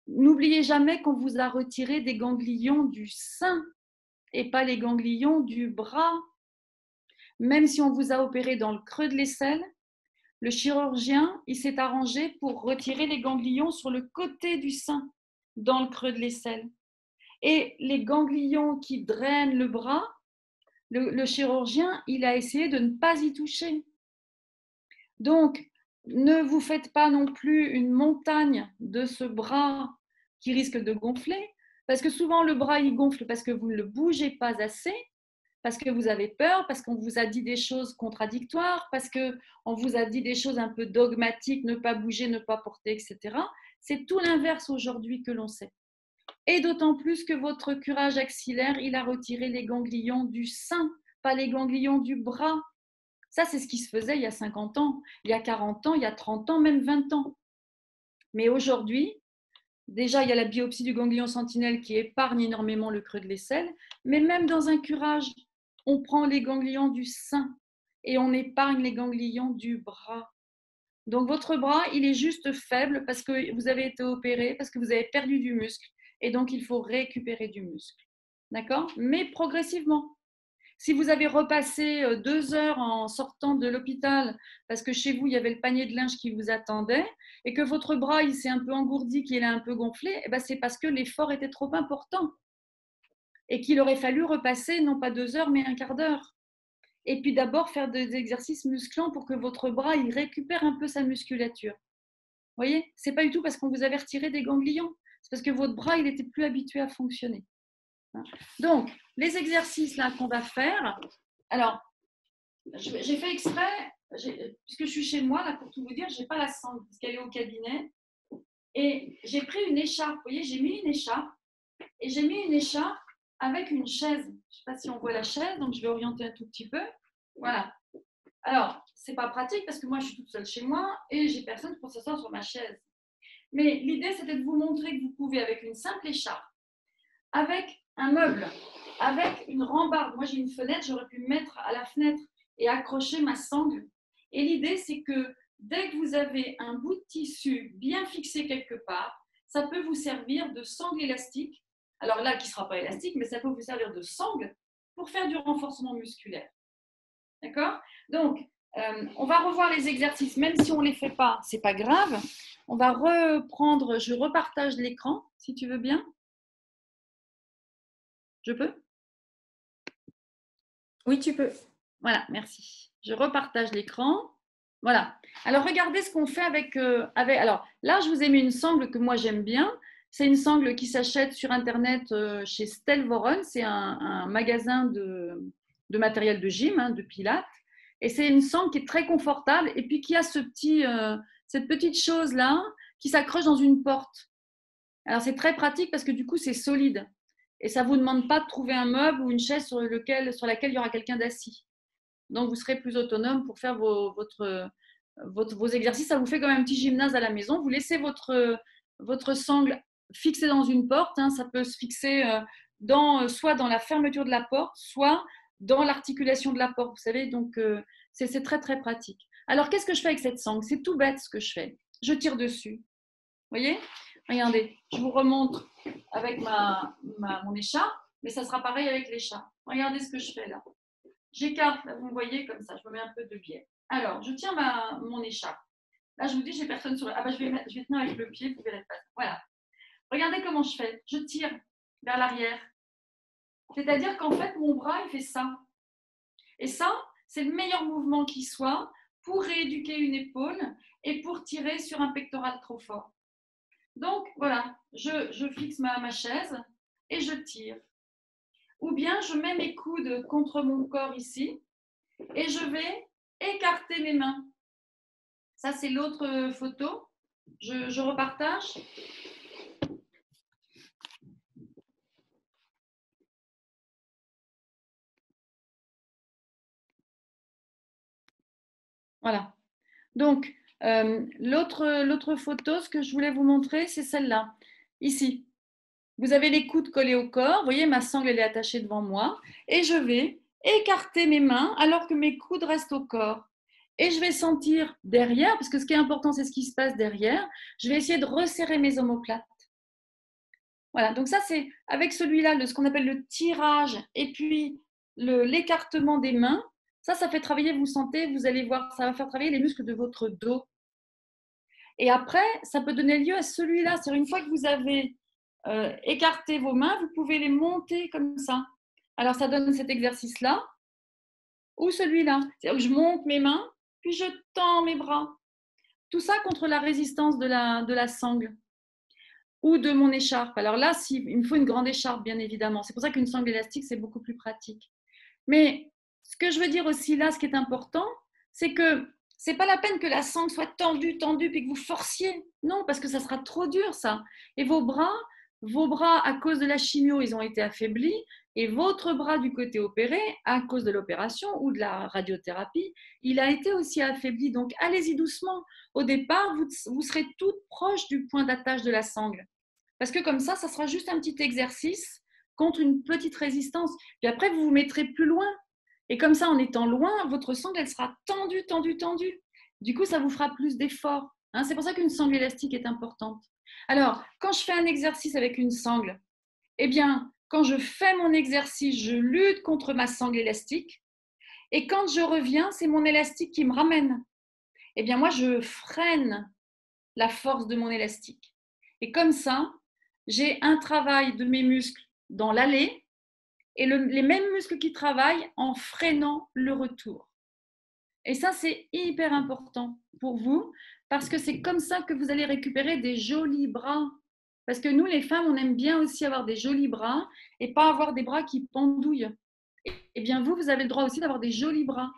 n'oubliez jamais qu'on vous a retiré des ganglions du sein et pas les ganglions du bras. Même si on vous a opéré dans le creux de l'aisselle, le chirurgien, il s'est arrangé pour retirer les ganglions sur le côté du sein, dans le creux de l'aisselle. Et les ganglions qui drainent le bras, le chirurgien, il a essayé de ne pas y toucher. Donc, ne vous faites pas non plus une montagne de ce bras qui risque de gonfler, parce que souvent le bras il gonfle parce que vous ne le bougez pas assez, parce que vous avez peur, parce qu'on vous a dit des choses contradictoires, parce qu'on vous a dit des choses un peu dogmatiques, ne pas bouger, ne pas porter, etc. C'est tout l'inverse aujourd'hui que l'on sait. Et d'autant plus que votre curage axillaire, il a retiré les ganglions du sein, pas les ganglions du bras. Ça, c'est ce qui se faisait il y a 50 ans, il y a 40 ans, il y a 30 ans, même 20 ans. Mais aujourd'hui, déjà, il y a la biopsie du ganglion sentinelle qui épargne énormément le creux de l'aisselle, mais même dans un curage, on prend les ganglions du sein et on épargne les ganglions du bras. Donc, votre bras, il est juste faible parce que vous avez été opéré, parce que vous avez perdu du muscle. Et donc, il faut récupérer du muscle. D'accord? Mais progressivement. Si vous avez repassé 2 heures en sortant de l'hôpital parce que chez vous, il y avait le panier de linge qui vous attendait et que votre bras il s'est un peu engourdi, qu'il a un peu gonflé, eh ben, c'est parce que l'effort était trop important et qu'il aurait fallu repasser non pas 2 heures, mais un quart d'heure. Et puis d'abord faire des exercices musclants pour que votre bras il récupère un peu sa musculature. Vous voyez, ce n'est pas du tout parce qu'on vous avait retiré des ganglions, c'est parce que votre bras il n'était plus habitué à fonctionner. Donc, les exercices là qu'on va faire, alors, j'ai fait exprès, puisque je suis chez moi, là, pour tout vous dire, je n'ai pas la sangle, parce qu'elle est au cabinet, et j'ai pris une écharpe, vous voyez, j'ai mis une écharpe, et j'ai mis une écharpe avec une chaise. Je ne sais pas si on voit la chaise, donc je vais orienter un tout petit peu. Voilà. Alors, ce n'est pas pratique parce que moi, je suis toute seule chez moi et j'ai personne pour s'asseoir sur ma chaise. Mais l'idée, c'était de vous montrer que vous pouvez, avec une simple écharpe, avec un meuble, avec une rambarde. Moi, j'ai une fenêtre, j'aurais pu me mettre à la fenêtre et accrocher ma sangle. Et l'idée, c'est que dès que vous avez un bout de tissu bien fixé quelque part, ça peut vous servir de sangle élastique. Alors là, qui ne sera pas élastique, mais ça peut vous servir de sangle pour faire du renforcement musculaire. D'accord? Donc, on va revoir les exercices, même si on ne les fait pas, ce n'est pas grave. On va reprendre, je repartage l'écran, si tu veux bien. Je peux? Oui, tu peux. Voilà, merci. Je repartage l'écran. Voilà. Alors, regardez ce qu'on fait avec, alors, là, je vous ai mis une sangle que moi, j'aime bien. C'est une sangle qui s'achète sur Internet chez Stelvoren. C'est un magasin de matériel de gym, hein, de pilates. Et c'est une sangle qui est très confortable et puis qui a cette petite chose-là qui s'accroche dans une porte. Alors, c'est très pratique parce que du coup, c'est solide. Et ça ne vous demande pas de trouver un meuble ou une chaise sur laquelle il y aura quelqu'un d'assis. Donc, vous serez plus autonome pour faire vos exercices. Ça vous fait comme un petit gymnase à la maison. Vous laissez votre sangle fixée dans une porte. Hein. Ça peut se fixer soit dans la fermeture de la porte, soit dans l'articulation de la porte. Vous savez, donc c'est très, très pratique. Alors, qu'est-ce que je fais avec cette sangle? C'est tout bête ce que je fais. Je tire dessus. Vous voyez? Regardez, je vous remontre avec mon écharpe, mais ça sera pareil avec l'écharpe. Regardez ce que je fais là. J'écarte, vous me voyez comme ça, je me mets un peu de biais. Alors, je tiens mon écharpe. Là, je vous dis, j'ai personne sur le... Ah ben, je vais tenir avec le pied, vous verrez pas. Voilà. Regardez comment je fais. Je tire vers l'arrière. C'est-à-dire qu'en fait, mon bras, il fait ça. Et ça, c'est le meilleur mouvement qui soit pour rééduquer une épaule et pour tirer sur un pectoral trop fort. Donc, voilà, je fixe ma chaise et je tire. Ou bien, je mets mes coudes contre mon corps ici et je vais écarter mes mains. Ça, c'est l'autre photo. Je repartage. Voilà. Donc, l'autre photo, ce que je voulais vous montrer, c'est celle-là. Ici, vous avez les coudes collés au corps. Vous voyez, ma sangle, elle est attachée devant moi. Et je vais écarter mes mains alors que mes coudes restent au corps. Et je vais sentir derrière, parce que ce qui est important, c'est ce qui se passe derrière. Je vais essayer de resserrer mes omoplates. Voilà, donc ça, c'est avec celui-là, ce qu'on appelle le tirage et puis l'écartement des mains. Ça fait travailler, vous sentez, vous allez voir, ça va faire travailler les muscles de votre dos. Et après, ça peut donner lieu à celui-là. C'est-à-dire, une fois que vous avez écarté vos mains, vous pouvez les monter comme ça. Alors, ça donne cet exercice-là ou celui-là. C'est-à-dire que je monte mes mains, puis je tends mes bras. Tout ça contre la résistance de la sangle ou de mon écharpe. Alors là, il me faut une grande écharpe, bien évidemment. C'est pour ça qu'une sangle élastique, c'est beaucoup plus pratique. Mais ce que je veux dire aussi là, ce qui est important, c'est que ce n'est pas la peine que la sangle soit tendue, puis que vous forciez. Non, parce que ça sera trop dur, ça. Et vos bras, à cause de la chimio, ils ont été affaiblis. Et votre bras du côté opéré, à cause de l'opération ou de la radiothérapie, il a été aussi affaibli. Donc, allez-y doucement. Au départ, vous serez toute proche du point d'attache de la sangle. Parce que comme ça sera juste un petit exercice contre une petite résistance. Puis après, vous vous mettrez plus loin. Et comme ça, en étant loin, votre sangle, elle sera tendue, tendue, tendue. Du coup, ça vous fera plus d'efforts. Hein, c'est pour ça qu'une sangle élastique est importante. Alors, quand je fais un exercice avec une sangle, eh bien, quand je fais mon exercice, je lutte contre ma sangle élastique. Et quand je reviens, c'est mon élastique qui me ramène. Eh bien, moi, je freine la force de mon élastique. Et comme ça, j'ai un travail de mes muscles dans l'aller et les mêmes muscles qui travaillent en freinant le retour. Et ça, c'est hyper important pour vous parce que c'est comme ça que vous allez récupérer des jolis bras. Parce que nous, les femmes, on aime bien aussi avoir des jolis bras et pas avoir des bras qui pendouillent. Et bien, vous avez le droit aussi d'avoir des jolis bras.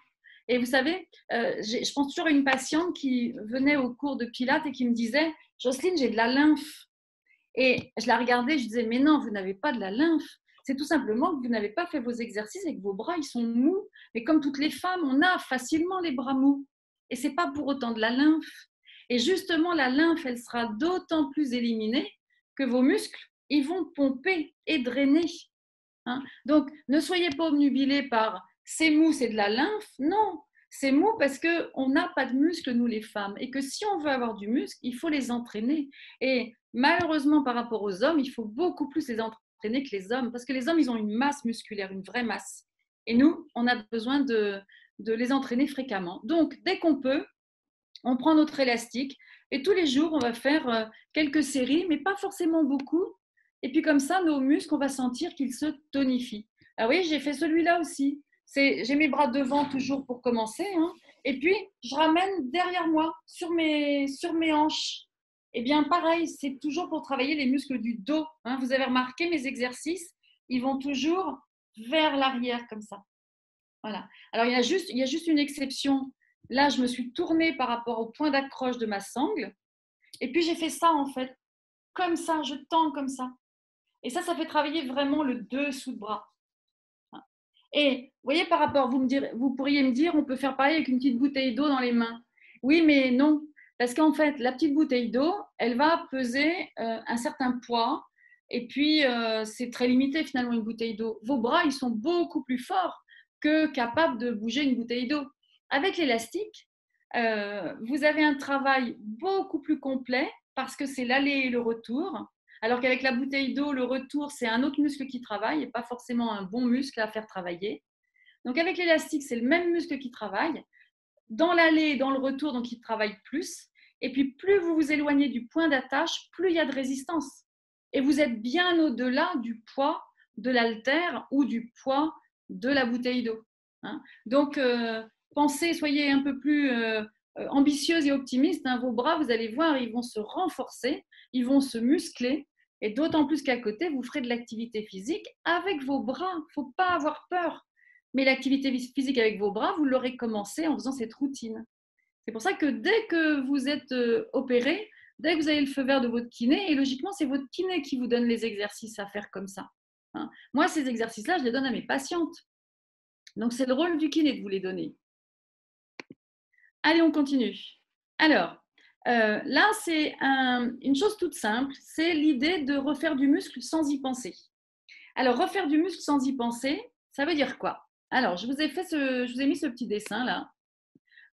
Et vous savez, je pense toujours à une patiente qui venait au cours de Pilates et qui me disait « Jocelyne, j'ai de la lymphe ». Et je la regardais, je disais « Mais non, vous n'avez pas de la lymphe. c'est tout simplement que vous n'avez pas fait vos exercices et que vos bras, ils sont mous. Mais comme toutes les femmes, on a facilement les bras mous. Et ce n'est pas pour autant de la lymphe. Et justement, la lymphe, elle sera d'autant plus éliminée que vos muscles, ils vont pomper et drainer. Hein. Donc, ne soyez pas obnubilés par « c'est mou, c'est de la lymphe ». Non, c'est mou parce qu'on n'a pas de muscles, nous les femmes. Et que si on veut avoir du muscle, il faut les entraîner. Et malheureusement, par rapport aux hommes, il faut beaucoup plus les entraîner que les hommes. Parce que les hommes, ils ont une masse musculaire, une vraie masse. Et nous, on a besoin de les entraîner fréquemment. Donc, dès qu'on peut, on prend notre élastique et tous les jours, on va faire quelques séries, mais pas forcément beaucoup. Et puis comme ça, nos muscles, on va sentir qu'ils se tonifient. Ah oui, j'ai fait celui-là aussi. J'ai mes bras devant toujours pour commencer. Hein. Et puis, je ramène derrière moi, sur mes hanches. Eh bien, pareil, c'est toujours pour travailler les muscles du dos. Hein. Vous avez remarqué, mes exercices, ils vont toujours vers l'arrière comme ça. Voilà. Alors, il y a juste une exception. Là, je me suis tournée par rapport au point d'accroche de ma sangle. Et puis, j'ai fait ça, en fait. Comme ça, je tends comme ça. Et ça fait travailler vraiment le dessous de bras. Et vous voyez, par rapport, vous pourriez me dire, on peut faire pareil avec une petite bouteille d'eau dans les mains. Oui, mais non. Parce qu'en fait, la petite bouteille d'eau, elle va peser un certain poids. Et puis, c'est très limité finalement une bouteille d'eau. Vos bras, ils sont beaucoup plus forts que capables de bouger une bouteille d'eau. Avec l'élastique, vous avez un travail beaucoup plus complet parce que c'est l'aller et le retour. Alors qu'avec la bouteille d'eau, le retour, c'est un autre muscle qui travaille et pas forcément un bon muscle à faire travailler. Donc avec l'élastique, c'est le même muscle qui travaille. Dans l'aller et dans le retour, donc il travaille plus. Et puis plus vous vous éloignez du point d'attache, plus il y a de résistance. Et vous êtes bien au-delà du poids de l'haltère ou du poids de la bouteille d'eau. Hein. Donc pensez, soyez un peu plus ambitieuse et optimiste. Hein. Vos bras, vous allez voir, ils vont se renforcer, ils vont se muscler. Et d'autant plus qu'à côté, vous ferez de l'activité physique avec vos bras. Il ne faut pas avoir peur. Mais l'activité physique avec vos bras, vous l'aurez commencé en faisant cette routine. C'est pour ça que dès que vous êtes opéré, dès que vous avez le feu vert de votre kiné, et logiquement, c'est votre kiné qui vous donne les exercices à faire comme ça. Hein. Moi, ces exercices-là, je les donne à mes patientes. Donc, c'est le rôle du kiné de vous les donner. Allez, on continue. Alors, là, c'est une chose toute simple, c'est l'idée de refaire du muscle sans y penser. Alors, refaire du muscle sans y penser, ça veut dire quoi? Alors, je vous ai mis ce petit dessin là.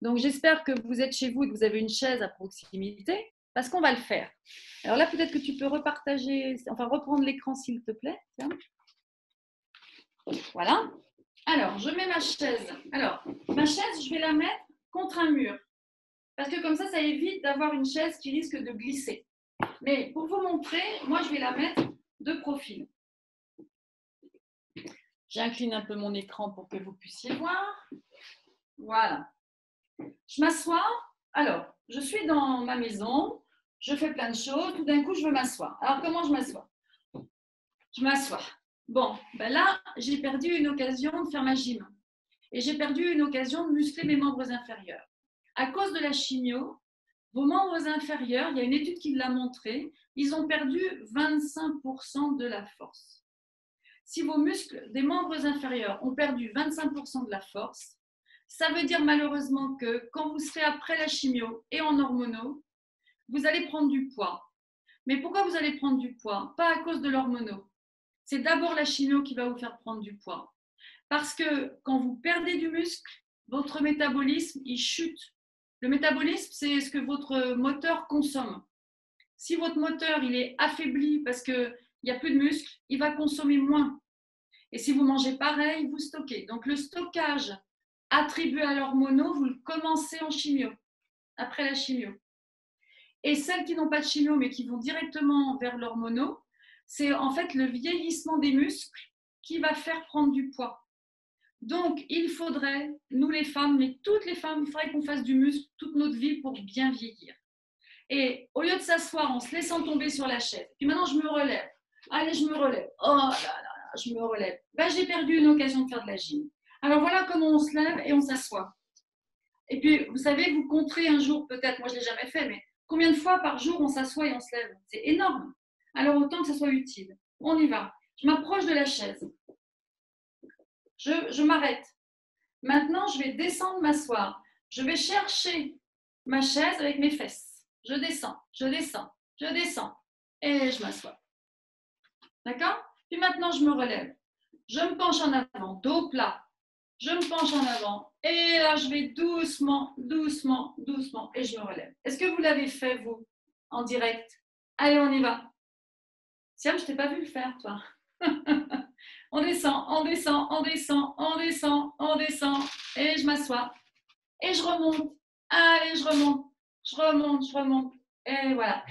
Donc, j'espère que vous êtes chez vous et que vous avez une chaise à proximité, parce qu'on va le faire. Alors là, peut-être que tu peux reprendre l'écran s'il te plaît. Tiens. Voilà. Alors, je mets ma chaise. Alors, ma chaise, je vais la mettre contre un mur. Parce que comme ça évite d'avoir une chaise qui risque de glisser. Mais pour vous montrer, moi, je vais la mettre de profil. J'incline un peu mon écran pour que vous puissiez voir. Voilà. Je m'assois. Alors, je suis dans ma maison. Je fais plein de choses. Tout d'un coup, je veux m'asseoir. Alors, comment je m'assois? Je m'assois. Bon, ben là, j'ai perdu une occasion de faire ma gym. Et j'ai perdu une occasion de muscler mes membres inférieurs. À cause de la chimio, vos membres inférieurs, il y a une étude qui l'a montré, ils ont perdu 25% de la force. Si vos muscles des membres inférieurs ont perdu 25% de la force, ça veut dire malheureusement que quand vous serez après la chimio et en hormonaux, vous allez prendre du poids. Mais pourquoi vous allez prendre du poids? Pas à cause de l'hormonaux. C'est d'abord la chimio qui va vous faire prendre du poids. Parce que quand vous perdez du muscle, votre métabolisme, il chute. Le métabolisme, c'est ce que votre moteur consomme. Si votre moteur il est affaibli parce qu'il n'y a plus de muscle, il va consommer moins. Et si vous mangez pareil, vous stockez. Donc le stockage attribué à l'hormonaux, vous le commencez en chimio, après la chimio. Et celles qui n'ont pas de chimio mais qui vont directement vers l'hormonaux, c'est en fait le vieillissement des muscles qui va faire prendre du poids. Donc, il faudrait, nous les femmes, mais toutes les femmes, il faudrait qu'on fasse du muscle toute notre vie pour bien vieillir. Et au lieu de s'asseoir en se laissant tomber sur la chaise, puis maintenant je me relève, allez, je me relève, oh là là, je me relève, ben, j'ai perdu une occasion de faire de la gym. Alors voilà comment on se lève et on s'assoit. Et puis, vous savez, vous compterez un jour, peut-être, moi je ne l'ai jamais fait, mais combien de fois par jour on s'assoit et on se lève? C'est énorme. Alors autant que ça soit utile. On y va. Je m'approche de la chaise. Je m'arrête. Maintenant, je vais descendre, m'asseoir. Je vais chercher ma chaise avec mes fesses. Je descends, je descends, je descends. Et je m'assois. D'accord? Puis maintenant, je me relève. Je me penche en avant, dos plat. Je me penche en avant. Et là, je vais doucement, doucement, doucement. Et je me relève. Est-ce que vous l'avez fait, vous, en direct? Allez, on y va. Siam, je ne t'ai pas vu le faire, toi. On descend, on descend, on descend, on descend, on descend. Et je m'assois. Et je remonte. Allez, je remonte. Je remonte, je remonte. Et voilà.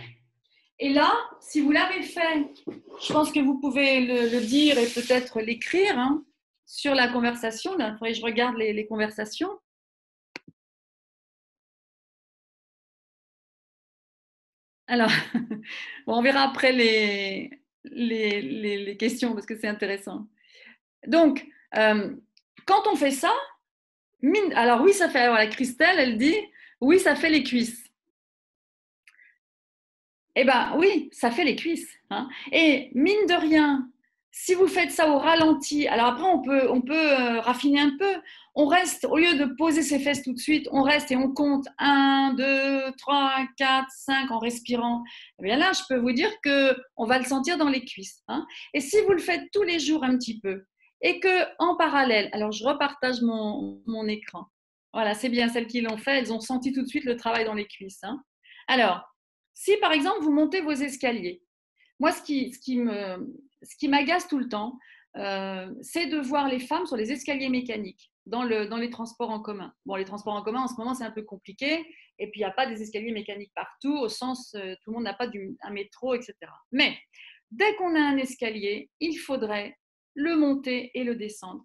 Et là, si vous l'avez fait, je pense que vous pouvez le dire et peut-être l'écrire hein, sur la conversation. Là, il faudrait que je regarde les conversations. Alors, bon, on verra après les questions parce que c'est intéressant. Donc, quand on fait ça, alors oui, ça fait, voilà, Christelle, elle dit, oui, ça fait les cuisses. Eh bien, oui, ça fait les cuisses. Hein. Et mine de rien, si vous faites ça au ralenti, alors après, on peut raffiner un peu. On reste, au lieu de poser ses fesses tout de suite, on reste et on compte 1, 2, 3, 4, 5 en respirant. Eh bien là, je peux vous dire qu'on va le sentir dans les cuisses. Hein. Et si vous le faites tous les jours un petit peu, et qu'en parallèle, alors je repartage mon écran. Voilà, c'est bien celles qui l'ont fait, elles ont senti tout de suite le travail dans les cuisses. Hein. Alors, si par exemple vous montez vos escaliers, moi ce qui m'agace tout le temps, c'est de voir les femmes sur les escaliers mécaniques dans les transports en commun. Bon, les transports en commun en ce moment c'est un peu compliqué, et puis il n'y a pas des escaliers mécaniques partout, au sens tout le monde n'a pas un métro, etc. Mais dès qu'on a un escalier, il faudrait le monter et le descendre.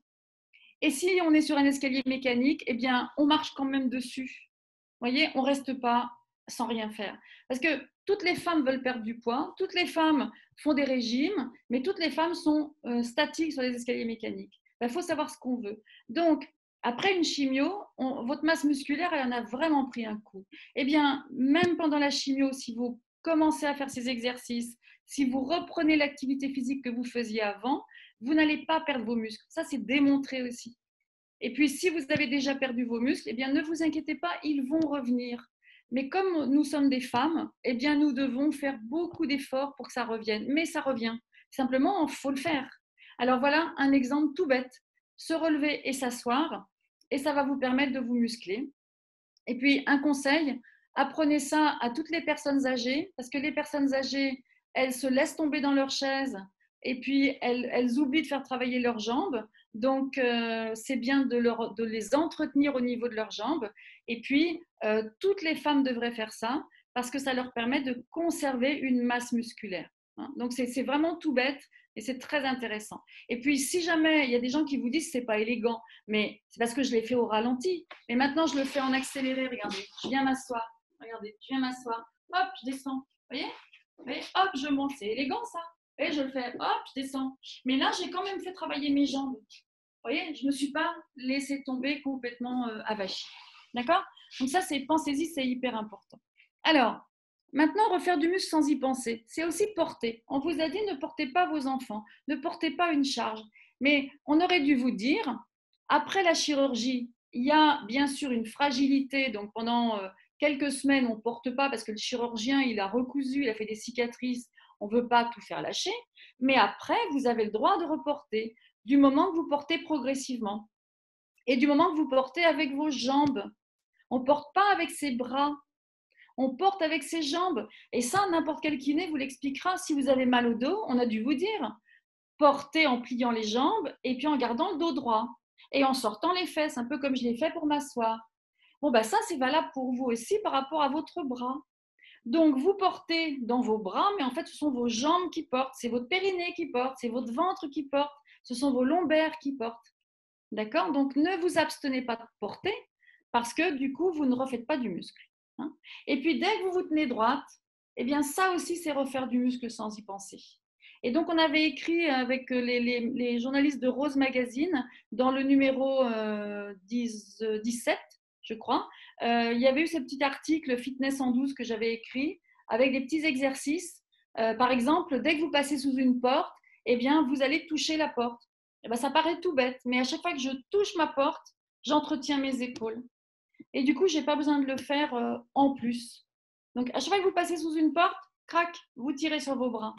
Et si on est sur un escalier mécanique, eh bien on marche quand même dessus. Vous voyez, on ne reste pas sans rien faire. Parce que toutes les femmes veulent perdre du poids, toutes les femmes font des régimes, mais toutes les femmes sont statiques sur les escaliers mécaniques. Il faut savoir ce qu'on veut. Donc, après une chimio, votre masse musculaire, elle en a vraiment pris un coup. Eh bien, même pendant la chimio, si vous commencez à faire ces exercices, si vous reprenez l'activité physique que vous faisiez avant, vous n'allez pas perdre vos muscles. Ça, c'est démontré aussi. Et puis, si vous avez déjà perdu vos muscles, eh bien, ne vous inquiétez pas, ils vont revenir. Mais comme nous sommes des femmes, eh bien, nous devons faire beaucoup d'efforts pour que ça revienne. Mais ça revient. Simplement, il faut le faire. Alors voilà un exemple tout bête. Se relever et s'asseoir, et ça va vous permettre de vous muscler. Et puis, un conseil, apprenez ça à toutes les personnes âgées, parce que les personnes âgées, elles se laissent tomber dans leur chaise, et puis elles oublient de faire travailler leurs jambes. Donc, c'est bien de les entretenir au niveau de leurs jambes. Et puis, toutes les femmes devraient faire ça parce que ça leur permet de conserver une masse musculaire. Hein. Donc, c'est vraiment tout bête et c'est très intéressant. Et puis, si jamais il y a des gens qui vous disent que ce n'est pas élégant, mais c'est parce que je l'ai fait au ralenti. Mais maintenant, je le fais en accéléré. Regardez, je viens m'asseoir. Regardez, je viens m'asseoir. Hop, je descends. Vous voyez, hop, je monte. C'est élégant, ça. Et je le fais, hop, je descends. Mais là, j'ai quand même fait travailler mes jambes. Vous voyez, je ne me suis pas laissée tomber complètement avachie. D'accord? Donc ça, pensez-y, c'est hyper important. Alors, maintenant, refaire du muscle sans y penser, c'est aussi porter. On vous a dit, ne portez pas vos enfants, ne portez pas une charge. Mais on aurait dû vous dire, après la chirurgie, il y a bien sûr une fragilité. Donc pendant quelques semaines, on ne porte pas parce que le chirurgien, il a recousu, il a fait des cicatrices. On ne veut pas tout faire lâcher. Mais après, vous avez le droit de reporter du moment que vous portez progressivement et du moment que vous portez avec vos jambes. On ne porte pas avec ses bras, on porte avec ses jambes. Et ça, n'importe quel kiné vous l'expliquera. Si vous avez mal au dos, on a dû vous dire, portez en pliant les jambes et puis en gardant le dos droit et en sortant les fesses, un peu comme je l'ai fait pour m'asseoir. Bon, ça, c'est valable pour vous aussi par rapport à votre bras. Donc, vous portez dans vos bras, mais en fait, ce sont vos jambes qui portent, c'est votre périnée qui porte, c'est votre ventre qui porte, ce sont vos lombaires qui portent. D'accord? Donc, ne vous abstenez pas de porter parce que du coup, vous ne refaites pas du muscle. Hein. Et puis, dès que vous vous tenez droite, eh bien, ça aussi, c'est refaire du muscle sans y penser. Et donc, on avait écrit avec les journalistes de Rose Magazine, dans le numéro 17, je crois, il y avait eu ce petit article Fitness en 12 que j'avais écrit avec des petits exercices. Par exemple, dès que vous passez sous une porte, eh bien, vous allez toucher la porte. Eh bien, ça paraît tout bête, mais à chaque fois que je touche ma porte, j'entretiens mes épaules. Et du coup, je n'ai pas besoin de le faire en plus. Donc, à chaque fois que vous passez sous une porte, crac, vous tirez sur vos bras.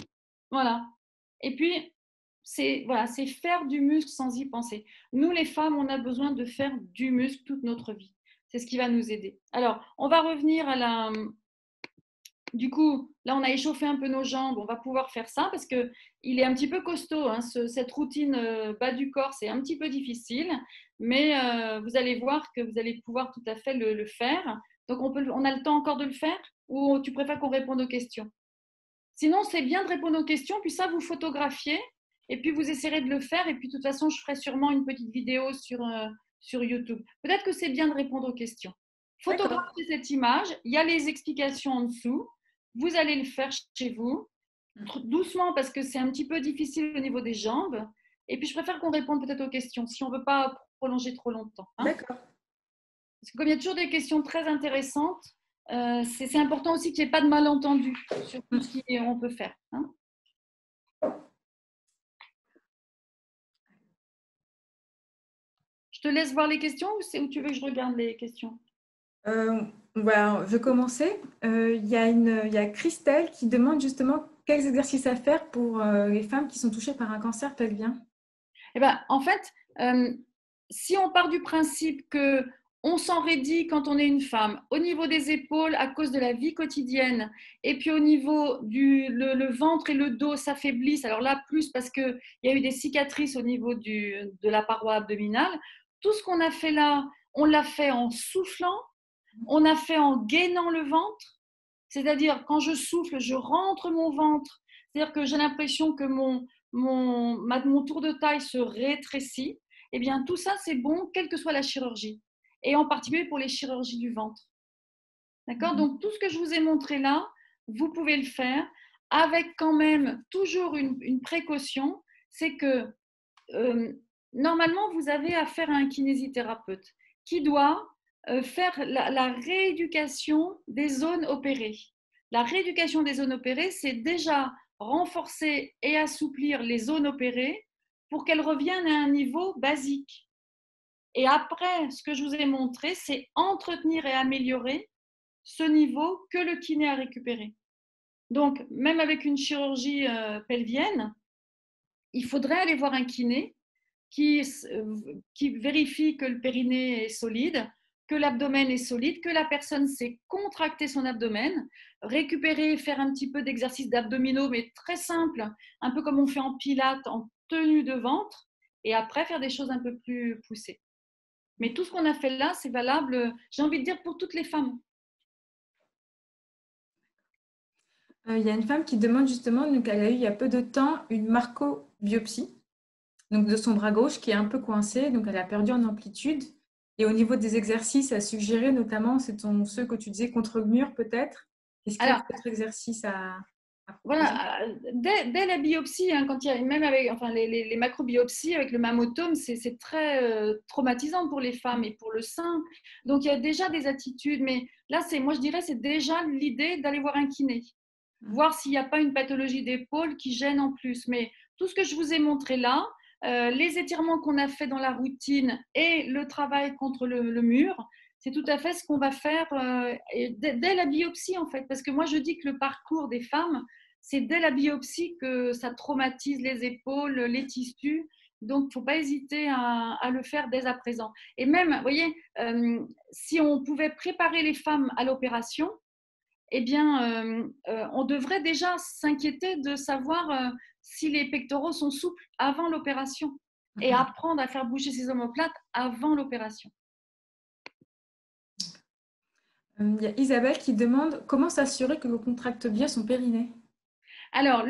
Voilà. Et puis, c'est voilà, c'est faire du muscle sans y penser. Nous, les femmes, on a besoin de faire du muscle toute notre vie. C'est ce qui va nous aider. Alors, on va revenir à la, du coup, là, on a échauffé un peu nos jambes. On va pouvoir faire ça parce qu'il est un petit peu costaud. Hein, cette routine bas du corps, c'est un petit peu difficile. Mais vous allez voir que vous allez pouvoir tout à fait le faire. Donc, on a le temps encore de le faire ou tu préfères qu'on réponde aux questions? Sinon, c'est bien de répondre aux questions. Puis ça, vous photographiez. Et puis, vous essayerez de le faire. Et puis, de toute façon, je ferai sûrement une petite vidéo sur YouTube. Peut-être que c'est bien de répondre aux questions. Photographiez cette image. Il y a les explications en dessous. Vous allez le faire chez vous, doucement parce que c'est un petit peu difficile au niveau des jambes. Et puis, je préfère qu'on réponde peut-être aux questions si on ne veut pas prolonger trop longtemps. Hein. D'accord. Parce que comme il y a toujours des questions très intéressantes, c'est important aussi qu'il n'y ait pas de malentendus sur tout ce qu'on peut faire. Hein. Je te laisse voir les questions ou tu veux que je regarde les questions? Voilà, je vais commencer. Il y a Christelle qui demande justement quels exercices à faire pour les femmes qui sont touchées par un cancer pelvien. Eh ben, en fait, si on part du principe que on s'enraidit quand on est une femme, au niveau des épaules à cause de la vie quotidienne, et puis au niveau du le ventre et le dos s'affaiblissent, alors là plus parce qu'il y a eu des cicatrices au niveau de la paroi abdominale, tout ce qu'on a fait là, on l'a fait en soufflant, on a fait en gainant le ventre, c'est-à-dire quand je souffle, je rentre mon ventre, c'est-à-dire que j'ai l'impression que mon tour de taille se rétrécit. Eh bien, tout ça, c'est bon, quelle que soit la chirurgie, et en particulier pour les chirurgies du ventre. D'accord? Donc, tout ce que je vous ai montré là, vous pouvez le faire avec quand même toujours une précaution, c'est que normalement, vous avez affaire à un kinésithérapeute qui doit faire la rééducation des zones opérées. La rééducation des zones opérées, c'est déjà renforcer et assouplir les zones opérées pour qu'elles reviennent à un niveau basique. Et après, ce que je vous ai montré, c'est entretenir et améliorer ce niveau que le kiné a récupéré. Donc, même avec une chirurgie pelvienne, il faudrait aller voir un kiné qui vérifie que le périnée est solide, que l'abdomen est solide, que la personne sait contracter son abdomen, récupérer, faire un petit peu d'exercice d'abdominaux, mais très simple, un peu comme on fait en pilates, en tenue de ventre, et après faire des choses un peu plus poussées. Mais tout ce qu'on a fait là, c'est valable, j'ai envie de dire, pour toutes les femmes. Il y a une femme qui demande justement, donc elle a eu il y a peu de temps une marcobiopsie, donc de son bras gauche qui est un peu coincé, donc elle a perdu en amplitude. Et au niveau des exercices à suggérer, notamment, ceux que tu disais contre le mur peut-être. Est-ce qu'il y a d'autres exercices à proposer? Voilà, dès la biopsie, hein, quand il y a, même avec enfin, les macrobiopsies avec le mammotome, c'est très traumatisant pour les femmes et pour le sein. Donc il y a déjà des attitudes, mais là, moi je dirais, c'est déjà l'idée d'aller voir un kiné, voir s'il n'y a pas une pathologie d'épaule qui gêne en plus. Mais tout ce que je vous ai montré là, les étirements qu'on a fait dans la routine et le travail contre le mur, c'est tout à fait ce qu'on va faire dès la biopsie en fait. Parce que moi je dis que le parcours des femmes, c'est dès la biopsie que ça traumatise les épaules, les tissus. Donc, il ne faut pas hésiter à le faire dès à présent. Et même, vous voyez, si on pouvait préparer les femmes à l'opération, eh bien, on devrait déjà s'inquiéter de savoir si les pectoraux sont souples avant l'opération et apprendre à faire bouger ses omoplates avant l'opération. Il y a Isabelle qui demande comment s'assurer que l'on contracte bien son périnée. Alors,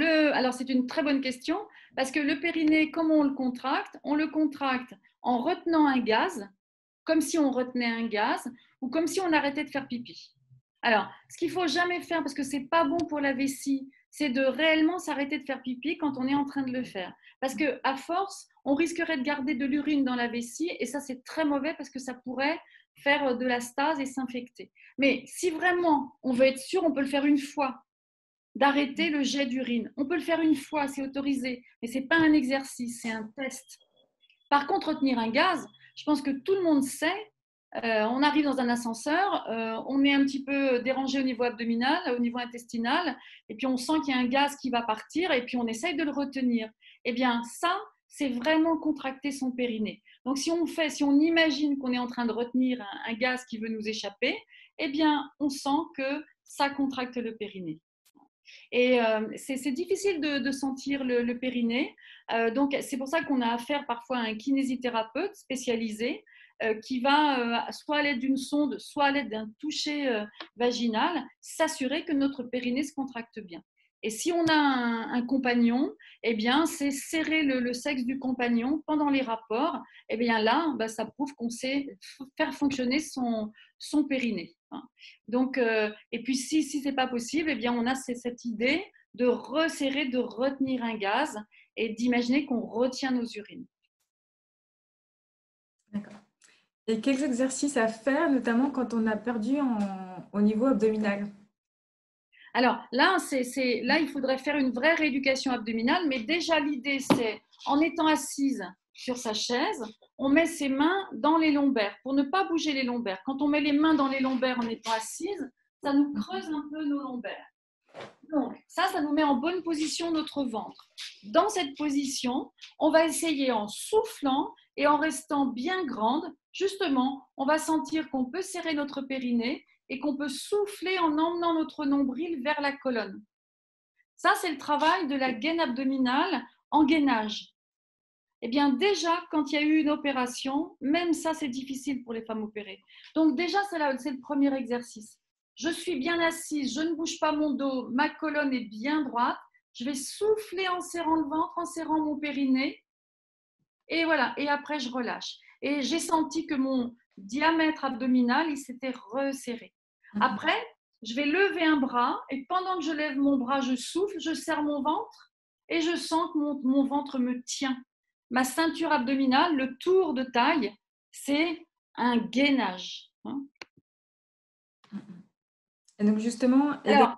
c'est une très bonne question parce que le périnée, comment on le contracte? On le contracte en retenant un gaz, comme si on retenait un gaz ou comme si on arrêtait de faire pipi. Alors, ce qu'il ne faut jamais faire, parce que ce n'est pas bon pour la vessie, c'est de réellement s'arrêter de faire pipi quand on est en train de le faire. Parce qu'à force, on risquerait de garder de l'urine dans la vessie et ça, c'est très mauvais parce que ça pourrait faire de la stase et s'infecter. Mais si vraiment on veut être sûr, on peut le faire une fois. d'arrêter le jet d'urine. On peut le faire une fois, c'est autorisé, mais ce n'est pas un exercice, c'est un test. Par contre, retenir un gaz, je pense que tout le monde sait. On arrive dans un ascenseur, on est un petit peu dérangé au niveau abdominal, au niveau intestinal, et puis on sent qu'il y a un gaz qui va partir, et puis on essaye de le retenir. Eh bien, ça, c'est vraiment contracter son périnée. Donc, si on imagine qu'on est en train de retenir un gaz qui veut nous échapper, eh bien, on sent que ça contracte le périnée. Et c'est difficile de sentir le périnée. Donc, c'est pour ça qu'on a affaire parfois à un kinésithérapeute spécialisé qui va, soit à l'aide d'une sonde, soit à l'aide d'un toucher vaginal, s'assurer que notre périnée se contracte bien. Et si on a un compagnon, eh bien, c'est serrer le sexe du compagnon pendant les rapports. Eh bien là, ça prouve qu'on sait faire fonctionner son périnée. Donc, et puis si ce n'est pas possible, eh bien, on a cette idée de resserrer, de retenir un gaz et d'imaginer qu'on retient nos urines. D'accord. Et quels exercices à faire, notamment quand on a perdu au niveau abdominal? Alors là, là, il faudrait faire une vraie rééducation abdominale, mais déjà l'idée, c'est en étant assise sur sa chaise, on met ses mains dans les lombaires pour ne pas bouger les lombaires. Quand on met les mains dans les lombaires en étant assise, ça nous creuse un peu nos lombaires. Donc, ça nous met en bonne position notre ventre. Dans cette position, on va essayer en soufflant et en restant bien grande. Justement, on va sentir qu'on peut serrer notre périnée et qu'on peut souffler en emmenant notre nombril vers la colonne. Ça, c'est le travail de la gaine abdominale en gainage. Eh bien, déjà, quand il y a eu une opération, même ça, c'est difficile pour les femmes opérées. Donc, déjà, c'est le premier exercice. Je suis bien assise, je ne bouge pas mon dos, ma colonne est bien droite. Je vais souffler en serrant le ventre, en serrant mon périnée. Et voilà, et après, je relâche. Et j'ai senti que mon diamètre abdominal, il s'était resserré. Après, je vais lever un bras et pendant que je lève mon bras, je souffle, je serre mon ventre et je sens que mon ventre me tient. Ma ceinture abdominale, le tour de taille, c'est un gainage. Et donc justement, Alors,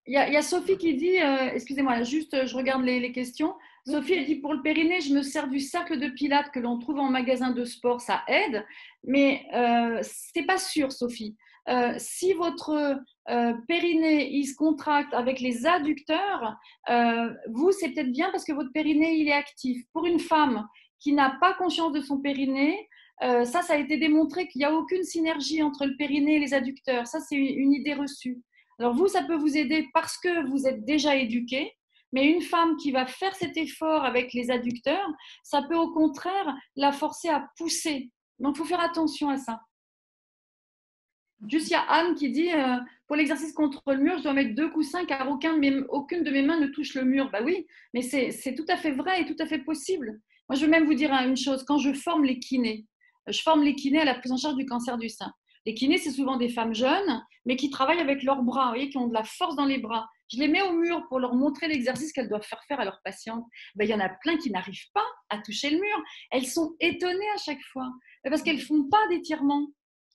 il y a Sophie qui dit, excusez-moi, juste je regarde les questions. Sophie, elle dit, pour le périnée, je me sers du cercle de pilates que l'on trouve en magasin de sport, ça aide, mais c'est pas sûr, Sophie. Si votre périnée, il se contracte avec les adducteurs, vous, c'est peut-être bien parce que votre périnée, il est actif. Pour une femme qui n'a pas conscience de son périnée, ça a été démontré qu'il n'y a aucune synergie entre le périnée et les adducteurs. Ça, c'est une idée reçue. Alors vous, ça peut vous aider parce que vous êtes déjà éduqué, mais une femme qui va faire cet effort avec les adducteurs, ça peut au contraire la forcer à pousser. Donc, il faut faire attention à ça. Juste, il y a Anne qui dit, pour l'exercice contre le mur, je dois mettre 2 coussins car aucune de mes mains ne touche le mur. Bah oui, mais c'est tout à fait vrai et tout à fait possible. Moi, je veux même vous dire une chose, quand je forme les kinés, je forme les kinés à la prise en charge du cancer du sein. Les kinés, c'est souvent des femmes jeunes, mais qui travaillent avec leurs bras, vous voyez, qui ont de la force dans les bras. Je les mets au mur pour leur montrer l'exercice qu'elles doivent faire à leurs patientes. Ben, il y en a plein qui n'arrivent pas à toucher le mur. Elles sont étonnées à chaque fois, parce qu'elles ne font pas d'étirement.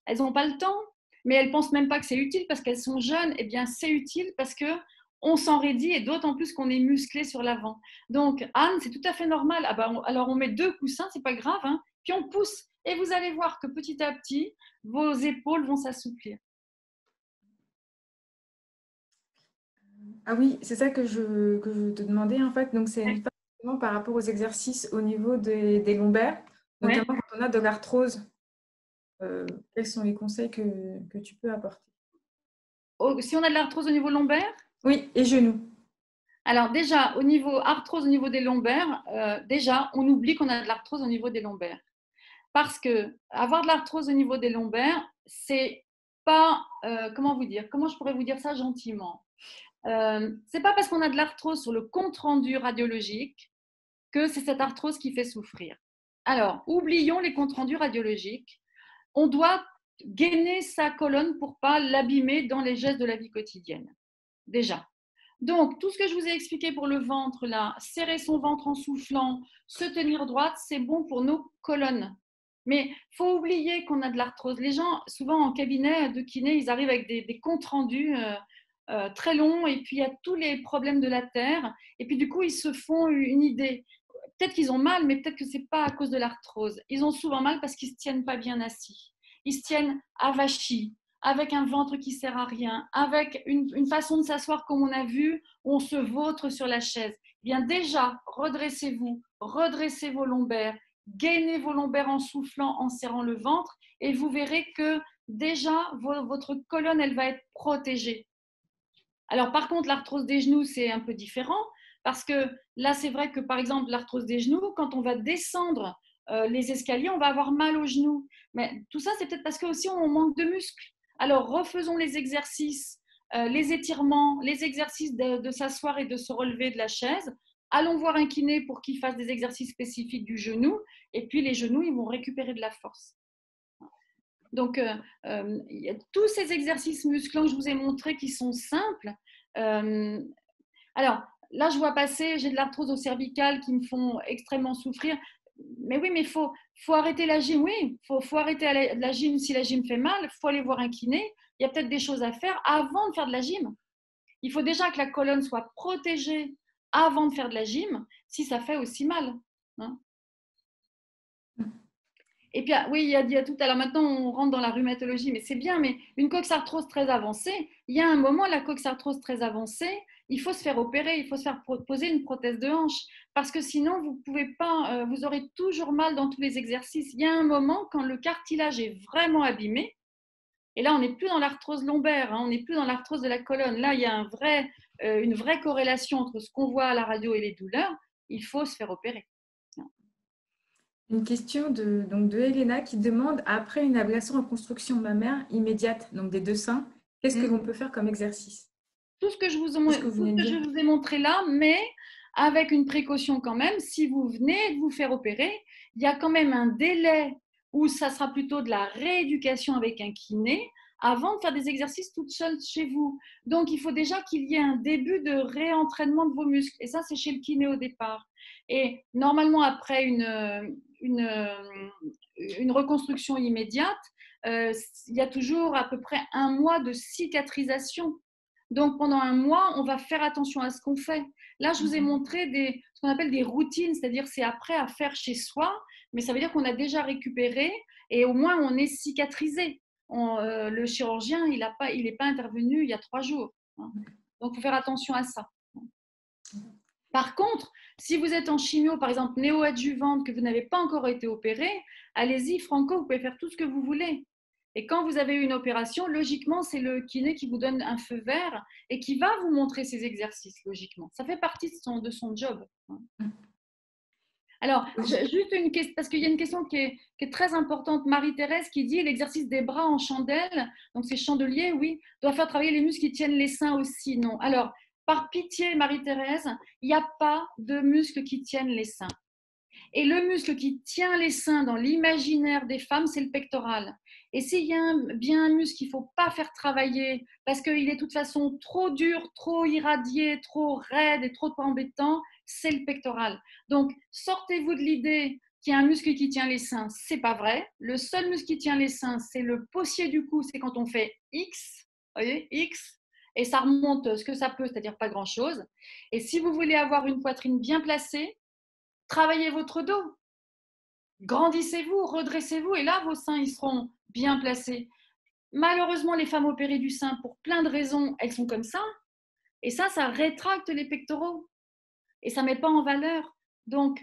Elles n'ont pas le temps, mais elles ne pensent même pas que c'est utile parce qu'elles sont jeunes. Eh bien, c'est utile parce qu'on s'enraidit et d'autant plus qu'on est musclé sur l'avant. Donc, Anne, c'est tout à fait normal. Ah ben, alors, on met 2 coussins, c'est pas grave, hein, puis on pousse. Et vous allez voir que petit à petit, vos épaules vont s'assouplir. Ah oui, c'est ça que je te demandais en fait. Donc, c'est une fois par rapport aux exercices au niveau des lombaires, notamment quand on a de l'arthrose. Quels sont les conseils que tu peux apporter? Si on a de l'arthrose au niveau lombaire? Oui, et genoux. Alors déjà, au niveau arthrose au niveau des lombaires, déjà, on oublie qu'on a de l'arthrose au niveau des lombaires. Parce que avoir de l'arthrose au niveau des lombaires, c'est pas, comment vous dire, comment je pourrais vous dire ça gentiment? C'est pas parce qu'on a de l'arthrose sur le compte-rendu radiologique que c'est cette arthrose qui fait souffrir. Alors, oublions les comptes rendus radiologiques. On doit gainer sa colonne pour pas l'abîmer dans les gestes de la vie quotidienne. Déjà. Donc, tout ce que je vous ai expliqué pour le ventre, là, serrer son ventre en soufflant, se tenir droite, c'est bon pour nos colonnes. Mais il faut oublier qu'on a de l'arthrose. Les gens, souvent en cabinet de kiné, ils arrivent avec des comptes rendus très long, et puis il y a tous les problèmes de la terre, et puis du coup, ils se font une idée. Peut-être qu'ils ont mal, mais peut-être que ce n'est pas à cause de l'arthrose. Ils ont souvent mal parce qu'ils ne se tiennent pas bien assis. Ils se tiennent avachis, avec un ventre qui ne sert à rien, avec une façon de s'asseoir comme on a vu, où on se vautre sur la chaise. Eh bien déjà, redressez-vous, redressez vos lombaires, gainez vos lombaires en soufflant, en serrant le ventre, et vous verrez que déjà, votre colonne, elle va être protégée. Alors, par contre, l'arthrose des genoux, c'est un peu différent parce que là, c'est vrai que, par exemple, l'arthrose des genoux, quand on va descendre les escaliers, on va avoir mal aux genoux. Mais tout ça, c'est peut-être parce qu'aussi, on manque de muscles. Alors, refaisons les exercices, les étirements, les exercices de s'asseoir et de se relever de la chaise. Allons voir un kiné pour qu'il fasse des exercices spécifiques du genou. Et puis, les genoux, ils vont récupérer de la force. Donc, il y a tous ces exercices musclants que je vous ai montrés qui sont simples. Alors, là, je vois passer, j'ai de l'arthrose au cervical qui me font extrêmement souffrir. Mais oui, mais faut arrêter la gym. Oui, faut arrêter la gym si la gym fait mal. Il faut aller voir un kiné. Il y a peut-être des choses à faire avant de faire de la gym. Il faut déjà que la colonne soit protégée avant de faire de la gym, si ça fait aussi mal. Hein. Et puis, oui, il y a tout. Alors maintenant, on rentre dans la rhumatologie, mais c'est bien. Mais une coxarthrose très avancée, il y a un moment, la coxarthrose très avancée, il faut se faire opérer, il faut se faire poser une prothèse de hanche. Parce que sinon, vous pouvez pas, vous aurez toujours mal dans tous les exercices. Il y a un moment, quand le cartilage est vraiment abîmé, et là, on n'est plus dans l'arthrose lombaire, hein, on n'est plus dans l'arthrose de la colonne. Là, il y a une vraie corrélation entre ce qu'on voit à la radio et les douleurs. Il faut se faire opérer. Une question de Elena qui demande, après une ablation en construction mammaire immédiate, donc des deux seins, qu'est-ce que l'on peut faire comme exercice? Tout ce que je vous C'est ce que vous venez de dire. ai montré là, mais avec une précaution quand même, si vous venez de vous faire opérer, il y a quand même un délai où ça sera plutôt de la rééducation avec un kiné avant de faire des exercices toute seule chez vous. Donc, il faut déjà qu'il y ait un début de réentraînement de vos muscles. Et ça, c'est chez le kiné au départ. Et normalement, après une reconstruction immédiate, il y a toujours à peu près un mois de cicatrisation. Donc, pendant un mois, on va faire attention à ce qu'on fait. Là, je vous ai montré ce qu'on appelle des routines, c'est-à-dire c'est après à faire chez soi, mais ça veut dire qu'on a déjà récupéré et au moins on est cicatrisé. Le chirurgien, il n'est pas intervenu il y a 3 jours. Hein. Donc, il faut faire attention à ça. Par contre, si vous êtes en chimio, par exemple néoadjuvante, que vous n'avez pas encore été opéré, allez-y, franco, vous pouvez faire tout ce que vous voulez. Et quand vous avez eu une opération, logiquement, c'est le kiné qui vous donne un feu vert et qui va vous montrer ces exercices, logiquement. Ça fait partie de son job. Alors, juste une question, parce qu'il y a une question qui est très importante. Marie-Thérèse qui dit l'exercice des bras en chandelle, donc c'est chandelier, oui, doit faire travailler les muscles qui tiennent les seins aussi. Non. Alors, par pitié, Marie-Thérèse, il n'y a pas de muscles qui tiennent les seins. Et le muscle qui tient les seins dans l'imaginaire des femmes, c'est le pectoral. Et s'il y a bien un muscle qu'il ne faut pas faire travailler parce qu'il est de toute façon trop dur, trop irradié, trop raide et trop embêtant, c'est le pectoral. Donc, sortez-vous de l'idée qu'il y a un muscle qui tient les seins, c'est pas vrai. Le seul muscle qui tient les seins, c'est le possier du cou, c'est quand on fait X, vous voyez, X, et ça remonte ce que ça peut, c'est-à-dire pas grand-chose. Et si vous voulez avoir une poitrine bien placée, travaillez votre dos, grandissez-vous, redressez-vous, et là, vos seins, ils seront bien placés. Malheureusement, les femmes opérées du sein, pour plein de raisons, elles sont comme ça, et ça rétracte les pectoraux, et ça ne met pas en valeur. Donc,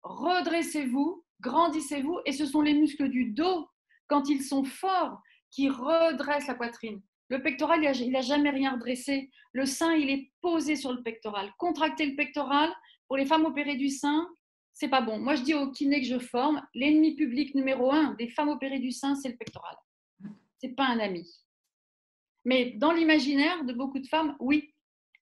redressez-vous, grandissez-vous, et ce sont les muscles du dos, quand ils sont forts, qui redressent la poitrine. Le pectoral, il n'a jamais rien redressé. Le sein, il est posé sur le pectoral. Contracter le pectoral, pour les femmes opérées du sein, c'est pas bon. Moi, je dis aux kinés que je forme, l'ennemi public numéro 1 des femmes opérées du sein, c'est le pectoral. C'est pas un ami. Mais dans l'imaginaire de beaucoup de femmes, oui.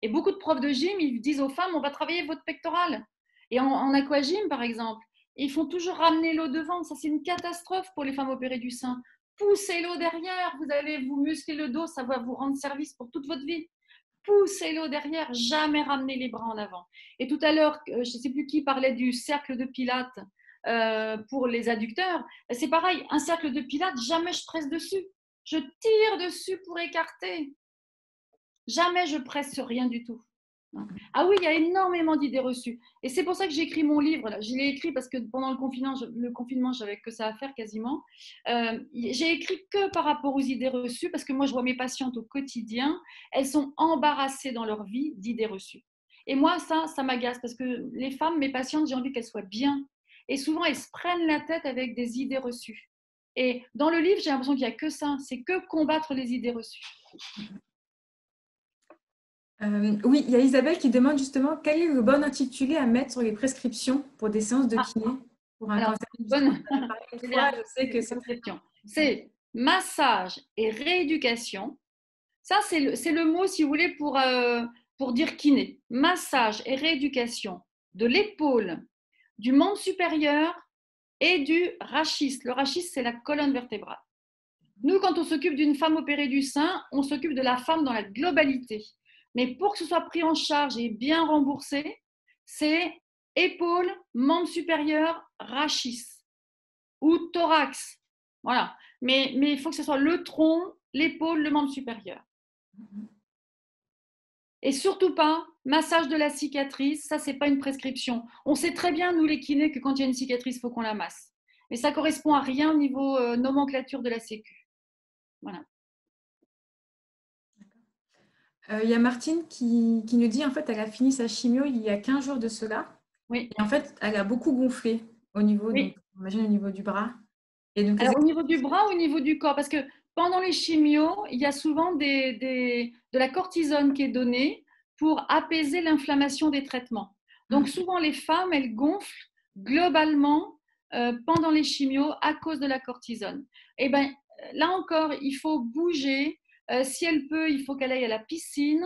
Et beaucoup de profs de gym, ils disent aux femmes, on va travailler votre pectoral. Et en aquagym, par exemple, ils font toujours ramener l'eau devant. Ça, c'est une catastrophe pour les femmes opérées du sein. Poussez l'eau derrière, vous allez vous muscler le dos, ça va vous rendre service pour toute votre vie. Poussez l'eau derrière, jamais ramener les bras en avant. Et tout à l'heure, je ne sais plus qui parlait du cercle de Pilates pour les adducteurs. C'est pareil, un cercle de Pilates, jamais je presse dessus. Je tire dessus pour écarter. Jamais je presse sur rien du tout. Ah oui, il y a énormément d'idées reçues. Et c'est pour ça que j'ai écrit mon livre. Là. Je l'ai écrit parce que pendant le confinement, j'avais que ça à faire quasiment. J'ai écrit que par rapport aux idées reçues parce que moi, je vois mes patientes au quotidien. Elles sont embarrassées dans leur vie d'idées reçues. Et moi, ça m'agace parce que les femmes, mes patientes, j'ai envie qu'elles soient bien. Et souvent, elles se prennent la tête avec des idées reçues. Et dans le livre, j'ai l'impression qu'il n'y a que ça. C'est que combattre les idées reçues. Oui, il y a Isabelle qui demande justement quel est le bon intitulé à mettre sur les prescriptions pour des séances de Ah, kiné pour un alors, cancer c'est une du sein. bonne, On en a parlé une c'est fois, bien, je sais que c'est c'est une très question. bien. C'est massage et rééducation. Ça, c'est le mot, si vous voulez, pour dire kiné. Massage et rééducation de l'épaule, du membre supérieur et du rachis. Le rachis, c'est la colonne vertébrale. Nous, quand on s'occupe d'une femme opérée du sein, on s'occupe de la femme dans la globalité. Mais pour que ce soit pris en charge et bien remboursé, c'est épaule, membre supérieur, rachis ou thorax. Voilà. Mais il faut que ce soit le tronc, l'épaule, le membre supérieur. Et surtout pas massage de la cicatrice, ça c'est pas une prescription. On sait très bien nous les kinés que quand il y a une cicatrice, il faut qu'on la masse. Mais ça correspond à rien au niveau nomenclature de la sécu. Voilà. Il y a Martine qui nous dit en fait elle a fini sa chimio il y a 15 jours de cela Oui, et en fait elle a beaucoup gonflé au niveau donc oui. j'imagine au niveau du bras et donc les Alors au niveau du exercices. bras ou au niveau du corps? Parce que pendant les chimios, il y a souvent de la cortisone qui est donnée pour apaiser l'inflammation des traitements. Donc Mm, souvent les femmes, elles gonflent globalement pendant les chimios à cause de la cortisone. Et ben là encore, il faut bouger. Si elle peut, il faut qu'elle aille à la piscine.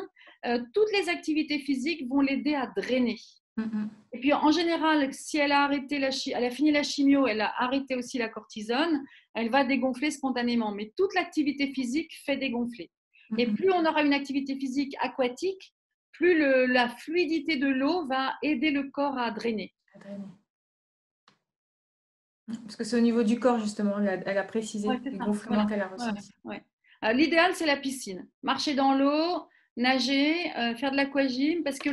Toutes les activités physiques vont l'aider à drainer. mm, mm, Et puis en général, si elle a arrêté elle a fini la chimio, elle a arrêté aussi la cortisone, elle va dégonfler spontanément. Mais toute l'activité physique fait dégonfler. mm, Et mm. plus on aura une activité physique aquatique, plus la fluidité de l'eau va aider le corps à drainer. À drainer. Parce que c'est au niveau du corps justement, elle a Ouais, précisé c'est les ça. gonflements Voilà. qu'elle a Ouais, ressentis. ouais. L'idéal, c'est la piscine. Marcher dans l'eau, nager, faire de l'aquagym, parce que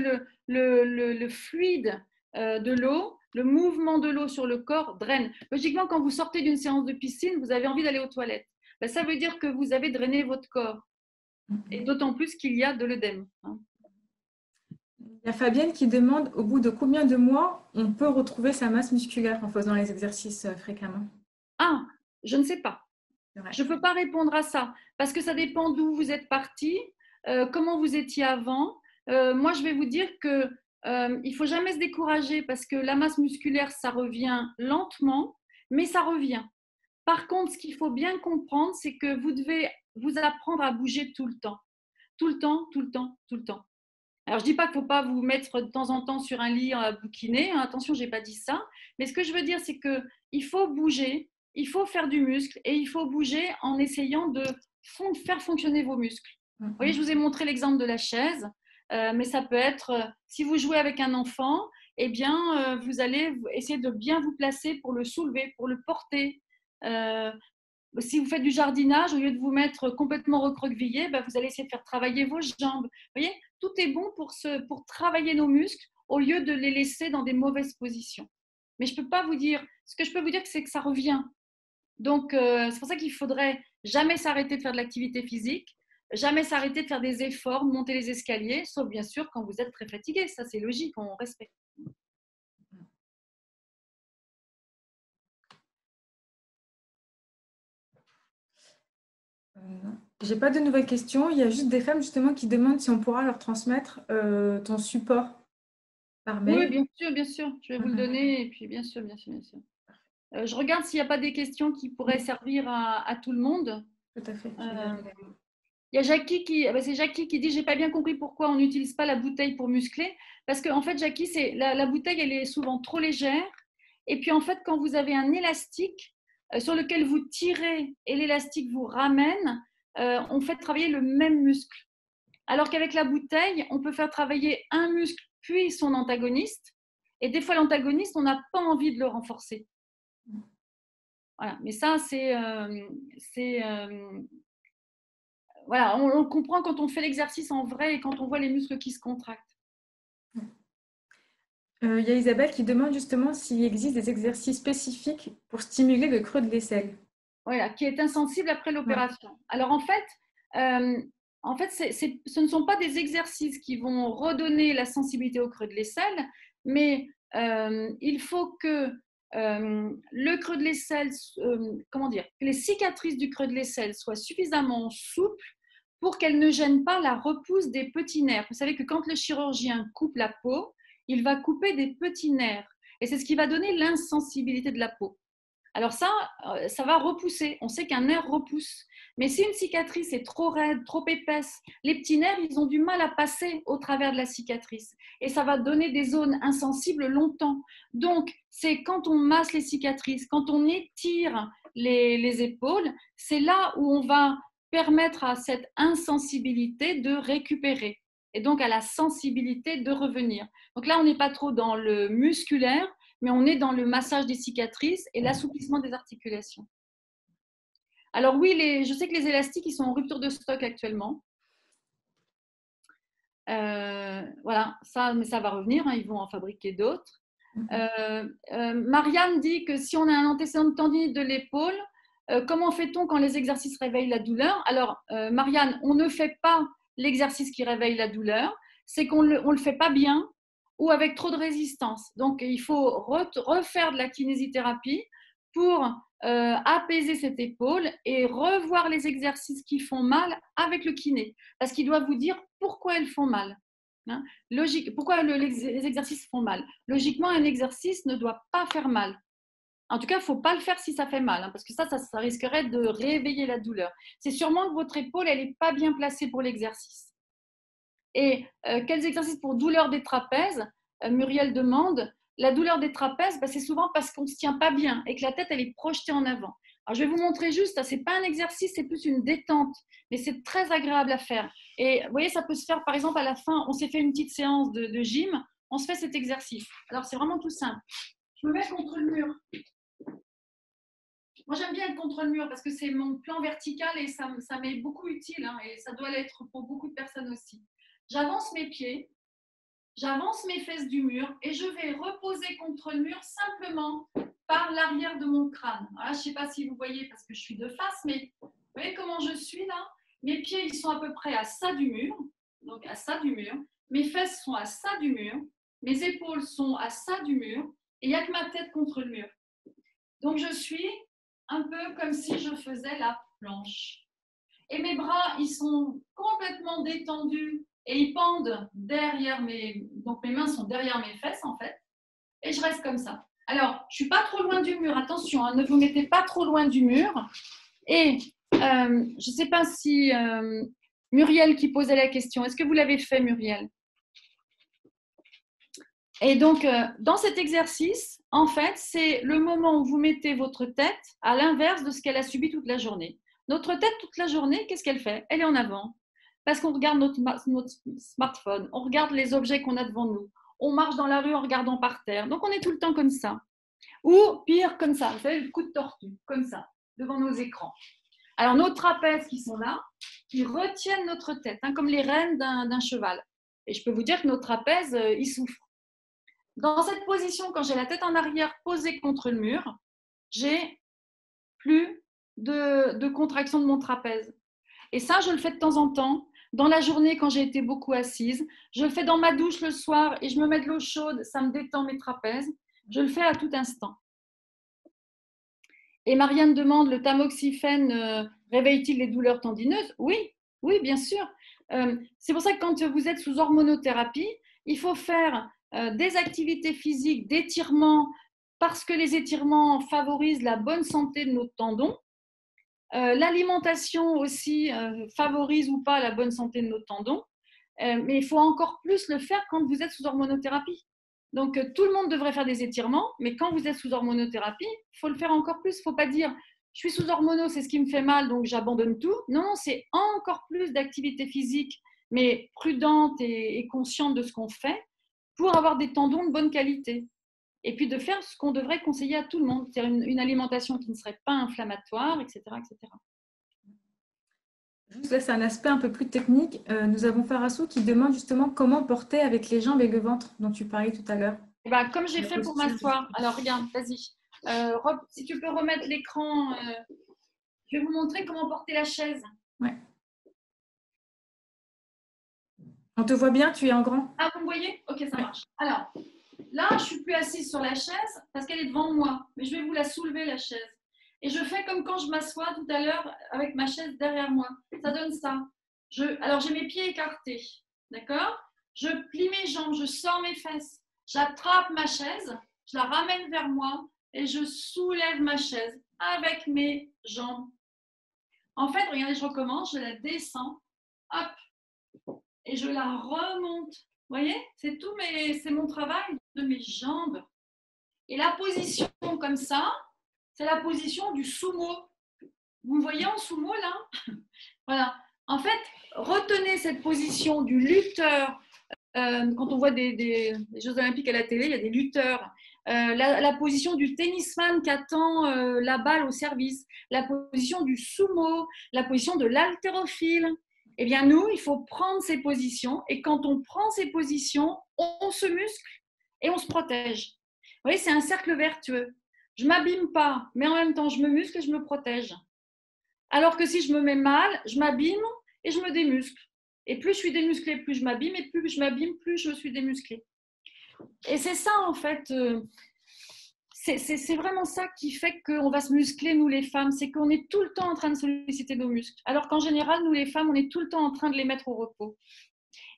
le fluide de l'eau, le mouvement de l'eau sur le corps draine. Logiquement, quand vous sortez d'une séance de piscine, vous avez envie d'aller aux toilettes. Ben, ça veut dire que vous avez drainé votre corps. Mm, Et mm. d'autant plus qu'il y a de l'œdème. Il y a Fabienne qui demande au bout de combien de mois on peut retrouver sa masse musculaire en faisant les exercices fréquemment. Ah, je ne sais pas. C'est vrai. Je ne peux pas répondre à ça parce que ça dépend d'où vous êtes parti, comment vous étiez avant. Moi, je vais vous dire que il faut jamais se décourager parce que la masse musculaire, ça revient lentement, mais ça revient. Par contre, ce qu'il faut bien comprendre, c'est que vous devez vous apprendre à bouger tout le temps, tout le temps, tout le temps, tout le temps. Alors, je ne dis pas qu'il ne faut pas vous mettre de temps en temps sur un lit à bouquiner. Hein, attention, je n'ai pas dit ça. Mais ce que je veux dire, c'est qu'il faut bouger, il faut faire du muscle et il faut bouger en essayant de faire fonctionner vos muscles. Mm, Vous voyez, je mm. vous ai montré l'exemple de la chaise, mais ça peut être, si vous jouez avec un enfant, eh bien, vous allez essayer de bien vous placer pour le soulever, pour le porter. Euh, Si vous faites du jardinage, au lieu de vous mettre complètement recroquevillé, ben vous allez essayer de faire travailler vos jambes. Vous voyez, tout est bon pour travailler nos muscles au lieu de les laisser dans des mauvaises positions. Mais je ne peux pas vous dire, ce que je peux vous dire, c'est que ça revient. Donc, c'est pour ça qu'il faudrait jamais s'arrêter de faire de l'activité physique, jamais s'arrêter de faire des efforts, de monter les escaliers, sauf bien sûr quand vous êtes très fatigué. Ça, c'est logique, on respecte. Non. J'ai pas de nouvelles questions. Il y a juste des femmes justement qui demandent si on pourra leur transmettre ton support par Oui, mail. bien sûr, je vais vous le Mhm. donner. Et puis, bien sûr, bien sûr, bien sûr. Je regarde s'il n'y a pas des questions qui pourraient Oui, servir à tout le monde. tout à fait. Je vais Euh, regarder là. Il y a Jackie c'est Jackie qui dit j'ai pas bien compris pourquoi on n'utilise pas la bouteille pour muscler. Parce qu'en fait, Jackie, c'est la bouteille, elle est souvent trop légère. Et puis en fait, quand vous avez un élastique sur lequel vous tirez et l'élastique vous ramène, on fait travailler le même muscle. Alors qu'avec la bouteille, on peut faire travailler un muscle puis son antagoniste. Et des fois, l'antagoniste, on n'a pas envie de le renforcer. Voilà. Mais ça, c'est voilà, on le comprend quand on fait l'exercice en vrai et quand on voit les muscles qui se contractent. Il y a Isabelle qui demande justement s'il existe des exercices spécifiques pour stimuler le creux de l'aisselle. Voilà, qui est insensible après Ouais. l'opération. Alors ce ne sont pas des exercices qui vont redonner la sensibilité au creux de l'aisselle, mais il faut que le creux de l'aisselle, comment dire, que les cicatrices du creux de l'aisselle soient suffisamment souples pour qu'elles ne gênent pas la repousse des petits nerfs. Vous savez que quand le chirurgien coupe la peau, il va couper des petits nerfs. Et c'est ce qui va donner l'insensibilité de la peau. Alors ça va repousser. On sait qu'un nerf repousse. Mais si une cicatrice est trop raide, trop épaisse, les petits nerfs, ils ont du mal à passer au travers de la cicatrice. Et ça va donner des zones insensibles longtemps. Donc, c'est quand on masse les cicatrices, quand on étire les épaules, c'est là où on va permettre à cette insensibilité de récupérer et donc à la sensibilité de revenir. Donc là, on n'est pas trop dans le musculaire, mais on est dans le massage des cicatrices et l'assouplissement des articulations. Alors oui, je sais que les élastiques, ils sont en rupture de stock actuellement. Voilà, mais ça va revenir, hein, ils vont en fabriquer d'autres. Marianne dit que si on a un antécédent de tendinite de l'épaule, comment fait-on quand les exercices réveillent la douleur? Alors, Marianne, on ne fait pas l'exercice qui réveille la douleur, c'est qu'on ne le fait pas bien ou avec trop de résistance. Donc, il faut refaire de la kinésithérapie pour apaiser cette épaule et revoir les exercices qui font mal avec le kiné. Parce qu'il doit vous dire pourquoi elles font mal. Hein, pourquoi les exercices font mal? Logiquement, un exercice ne doit pas faire mal. En tout cas, il ne faut pas le faire si ça fait mal, hein, parce que ça risquerait de réveiller la douleur. C'est sûrement que votre épaule, elle n'est pas bien placée pour l'exercice. Et quels exercices pour douleur des trapèzes? Muriel demande. La douleur des trapèzes, c'est souvent parce qu'on ne se tient pas bien et que la tête, elle est projetée en avant. Alors, je vais vous montrer juste, ce n'est pas un exercice, c'est plus une détente, mais c'est très agréable à faire. Et vous voyez, ça peut se faire, par exemple, à la fin, on s'est fait une petite séance de gym, on se fait cet exercice. Alors, c'est vraiment tout simple. Je me mets contre le mur. Moi, j'aime bien être contre le mur parce que c'est mon plan vertical et ça m'est beaucoup utile, hein, et ça doit l'être pour beaucoup de personnes aussi. J'avance mes pieds, j'avance mes fesses du mur et je vais reposer contre le mur simplement par l'arrière de mon crâne. Voilà, je ne sais pas si vous voyez parce que je suis de face, mais vous voyez comment je suis là? Mes pieds, ils sont à peu près à ça du mur, donc à ça du mur. Mes fesses sont à ça du mur, mes épaules sont à ça du mur et il n'y a que ma tête contre le mur. Donc je suis un peu comme si je faisais la planche. Et mes bras, ils sont complètement détendus et ils pendent derrière donc mes mains sont derrière mes fesses en fait. Et je reste comme ça. Alors, je ne suis pas trop loin du mur, attention, hein, ne vous mettez pas trop loin du mur. Et je ne sais pas si Muriel qui posait la question, est-ce que vous l'avez fait, Muriel? Et donc, dans cet exercice, en fait, c'est le moment où vous mettez votre tête à l'inverse de ce qu'elle a subi toute la journée. Notre tête, toute la journée, qu'est-ce qu'elle fait? Elle est en avant. Parce qu'on regarde notre smartphone, on regarde les objets qu'on a devant nous, on marche dans la rue en regardant par terre. Donc, on est tout le temps comme ça. Ou pire, comme ça, vous savez, le coup de tortue, comme ça, devant nos écrans. Alors, nos trapèzes qui sont là, ils retiennent notre tête, hein, comme les rênes d'un cheval. Et je peux vous dire que nos trapèzes, ils souffrent. Dans cette position, quand j'ai la tête en arrière posée contre le mur, j'ai plus de contraction de mon trapèze. Et ça, je le fais de temps en temps. Dans la journée, quand j'ai été beaucoup assise, je le fais dans ma douche le soir et je me mets de l'eau chaude, ça me détend mes trapèzes. Je le fais à tout instant. Et Marianne demande, le tamoxifène réveille-t-il les douleurs tendineuses? Oui, oui, bien sûr. C'est pour ça que quand vous êtes sous hormonothérapie, il faut faire des activités physiques, d'étirements, parce que les étirements favorisent la bonne santé de nos tendons. L'alimentation aussi favorise ou pas la bonne santé de nos tendons, mais il faut encore plus le faire quand vous êtes sous hormonothérapie. Donc, tout le monde devrait faire des étirements, mais quand vous êtes sous hormonothérapie, il faut le faire encore plus. Il ne faut pas dire « je suis sous hormono, c'est ce qui me fait mal, donc j'abandonne tout ». Non, c'est encore plus d'activité physique, mais prudente et consciente de ce qu'on fait pour avoir des tendons de bonne qualité. Et puis de faire ce qu'on devrait conseiller à tout le monde, c'est-à-dire une alimentation qui ne serait pas inflammatoire, etc., etc. Juste là, c'est un aspect un peu plus technique. Nous avons Farassou qui demande justement comment porter avec les jambes et le ventre dont tu parlais tout à l'heure. Eh ben, comme j'ai La fait pour posture. m'asseoir. Alors, regarde, vas-y. Si tu peux remettre l'écran, je vais vous montrer comment porter la chaise. Ouais. On te voit bien, tu es en grand? Ah, vous me voyez? Ok, ça Ouais. marche. Alors, là, je suis plus assise sur la chaise parce qu'elle est devant moi. Mais je vais vous la soulever, la chaise. Et je fais comme quand je m'assois tout à l'heure avec ma chaise derrière moi. Ça donne ça. Alors, j'ai mes pieds écartés. D'accord? Je plie mes jambes, je sors mes fesses. J'attrape ma chaise, je la ramène vers moi et je soulève ma chaise avec mes jambes. En fait, regardez, je recommence, je la descends. Hop, et je la remonte. Vous voyez, c'est mon travail de mes jambes. Et la position comme ça, c'est la position du sumo. Vous me voyez en sumo là? Voilà. En fait, retenez cette position du lutteur. Quand on voit des Jeux Olympiques à la télé, il y a des lutteurs. La position du tennisman qui attend la balle au service, la position du sumo, la position de l'haltérophile. Eh bien, nous, il faut prendre ces positions. Et quand on prend ces positions, on se muscle et on se protège. Vous voyez, c'est un cercle vertueux. Je ne m'abîme pas, mais en même temps, je me muscle et je me protège. Alors que si je me mets mal, je m'abîme et je me démuscle. Et plus je suis démusclée, plus je m'abîme, et plus je m'abîme, plus je suis démusclée. Et c'est ça, en fait, c'est vraiment ça qui fait qu'on va se muscler, nous les femmes, c'est qu'on est tout le temps en train de solliciter nos muscles. Alors qu'en général, nous les femmes, on est tout le temps en train de les mettre au repos.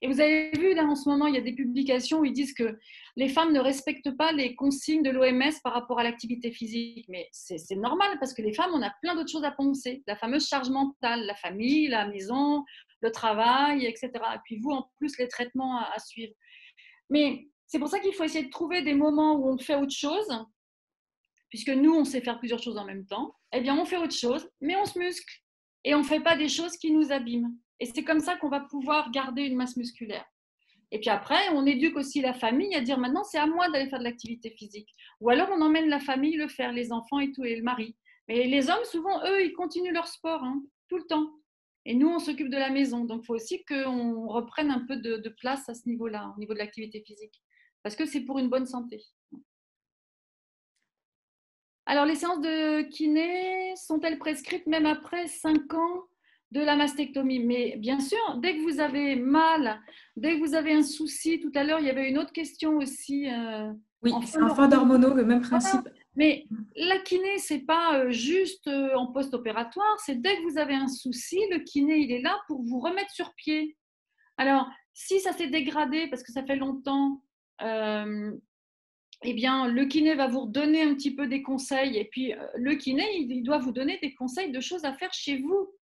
Et vous avez vu, là, en ce moment, il y a des publications où ils disent que les femmes ne respectent pas les consignes de l'OMS par rapport à l'activité physique. Mais c'est normal parce que les femmes, on a plein d'autres choses à penser. La fameuse charge mentale, la famille, la maison, le travail, etc. Et puis vous, en plus, les traitements à suivre. Mais c'est pour ça qu'il faut essayer de trouver des moments où on fait autre chose, puisque nous, on sait faire plusieurs choses en même temps. Eh bien, on fait autre chose, mais on se muscle. Et on ne fait pas des choses qui nous abîment. Et c'est comme ça qu'on va pouvoir garder une masse musculaire. Et puis après, on éduque aussi la famille à dire maintenant, c'est à moi d'aller faire de l'activité physique. Ou alors, on emmène la famille le faire, les enfants et tout, et le mari. Mais les hommes, souvent, eux, ils continuent leur sport, hein, tout le temps. Et nous, on s'occupe de la maison. Donc, il faut aussi qu'on reprenne un peu de place à ce niveau-là, au niveau de l'activité physique. Parce que c'est pour une bonne santé. Alors, les séances de kiné sont-elles prescrites même après 5 ans de la mastectomie? Mais bien sûr, dès que vous avez mal, dès que vous avez un souci, tout à l'heure, il y avait une autre question aussi. Oui, c'est en fin d'hormonaux, le même Voilà. principe. Mais la kiné, ce n'est pas juste en post-opératoire, c'est dès que vous avez un souci, le kiné, il est là pour vous remettre sur pied. Alors, si ça s'est dégradé parce que ça fait longtemps, eh bien, le kiné va vous redonner un petit peu des conseils. Et puis, le kiné, il doit vous donner des conseils de choses à faire chez vous.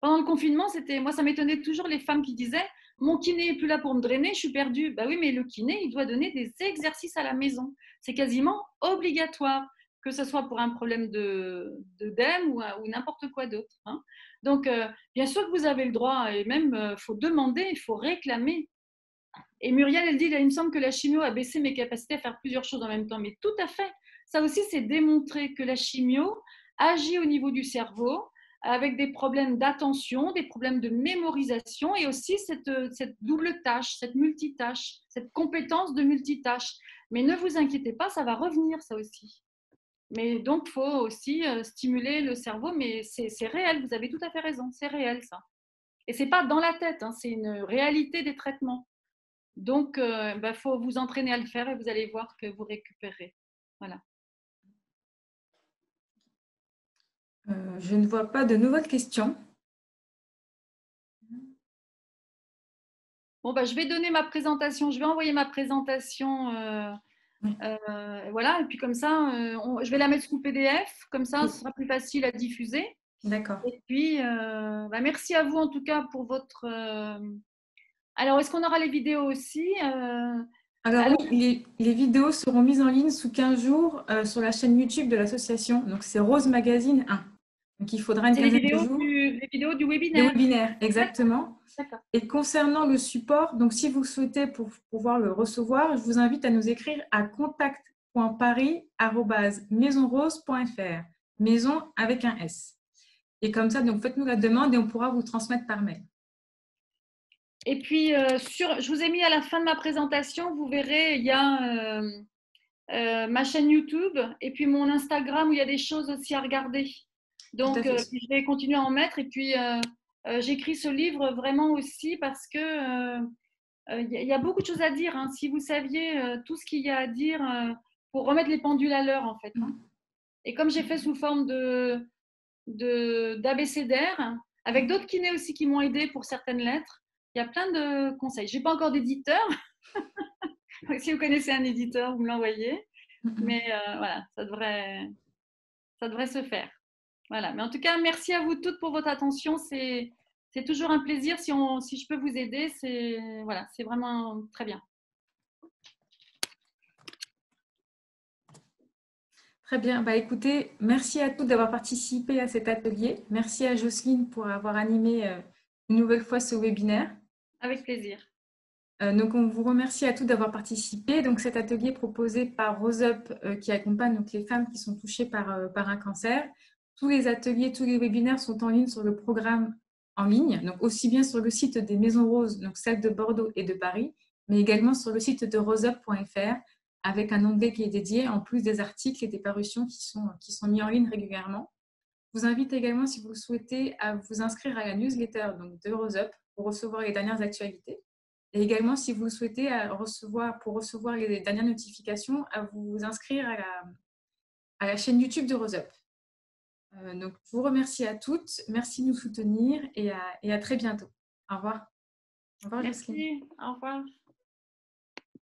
Pendant le confinement, moi, ça m'étonnait toujours les femmes qui disaient « Mon kiné n'est plus là pour me drainer, je suis perdue. » Bah oui, mais le kiné, il doit donner des exercices à la maison. C'est quasiment obligatoire, que ce soit pour un problème d'œdème ou n'importe quoi d'autre. Hein. Donc, bien sûr que vous avez le droit, et même, il faut demander, il faut réclamer. Et Muriel, elle dit, il me semble que la chimio a baissé mes capacités à faire plusieurs choses en même temps. Mais tout à fait. Ça aussi, c'est démontré que la chimio agit au niveau du cerveau avec des problèmes d'attention, des problèmes de mémorisation et aussi cette double tâche, cette multitâche, cette compétence de multitâche. Mais ne vous inquiétez pas, ça va revenir, ça aussi. Mais donc, il faut aussi stimuler le cerveau, mais c'est réel, vous avez tout à fait raison, c'est réel ça. Et ce n'est pas dans la tête, hein, c'est une réalité des traitements. Donc, faut vous entraîner à le faire et vous allez voir que vous récupérez. Voilà. Je ne vois pas de nouvelles questions. Bon, je vais donner ma présentation. Je vais envoyer ma présentation. Voilà. Et puis comme ça, je vais la mettre sous PDF. Comme ça, ce sera plus facile à diffuser. D'accord. Et puis, merci à vous en tout cas pour votre… Alors, est-ce qu'on aura les vidéos aussi Alors oui, les vidéos seront mises en ligne sous 15 jours sur la chaîne YouTube de l'association. Donc, c'est Rose Magazine 1. Donc, il faudra une c'est les quinzaine de jours. les vidéos du Les webinaire. webinaires, exactement. D'accord. Et concernant le support, donc si vous souhaitez pour pouvoir le recevoir, je vous invite à nous écrire à contact.paris@maisonrose.fr. Maison avec un S. Et comme ça, donc faites-nous la demande et on pourra vous transmettre par mail. Et puis, je vous ai mis à la fin de ma présentation, vous verrez, il y a ma chaîne YouTube et puis mon Instagram où il y a des choses aussi à regarder. Tout à Donc, fait. je vais continuer à en mettre. Et puis, j'écris ce livre vraiment aussi parce que il y a beaucoup de choses à dire. Hein. Si vous saviez tout ce qu'il y a à dire pour remettre les pendules à l'heure, en fait. Hein. Et comme j'ai fait sous forme d'abécédaire, avec d'autres kinés aussi qui m'ont aidé pour certaines lettres, il y a plein de conseils. Je n'ai pas encore d'éditeur. Si vous connaissez un éditeur, vous me l'envoyez. Mais voilà, ça devrait se faire. Voilà. Mais en tout cas, merci à vous toutes pour votre attention. C'est toujours un plaisir. Si je peux vous aider, voilà, c'est vraiment très bien. Très bien. Bah, écoutez, merci à tous d'avoir participé à cet atelier. Merci à Jocelyne pour avoir animé une nouvelle fois ce webinaire. Avec plaisir. Donc, on vous remercie à tous d'avoir participé. Donc, cet atelier est proposé par RoseUp qui accompagne donc, les femmes qui sont touchées par un cancer. Tous les ateliers, tous les webinaires sont en ligne sur le programme en ligne, donc aussi bien sur le site des Maisons Roses, donc celle de Bordeaux et de Paris, mais également sur le site de roseup.fr avec un onglet qui est dédié, en plus des articles et des parutions qui sont mis en ligne régulièrement. Je vous invite également, si vous le souhaitez, à vous inscrire à la newsletter donc, de RoseUp pour recevoir les dernières actualités. Et également, si vous le souhaitez, pour recevoir les dernières notifications, à vous inscrire à la chaîne YouTube de RoseUp. Donc, je vous remercie à toutes. Merci de nous soutenir et à très bientôt. Au revoir. Au revoir, Jocelyne. Merci. Au revoir.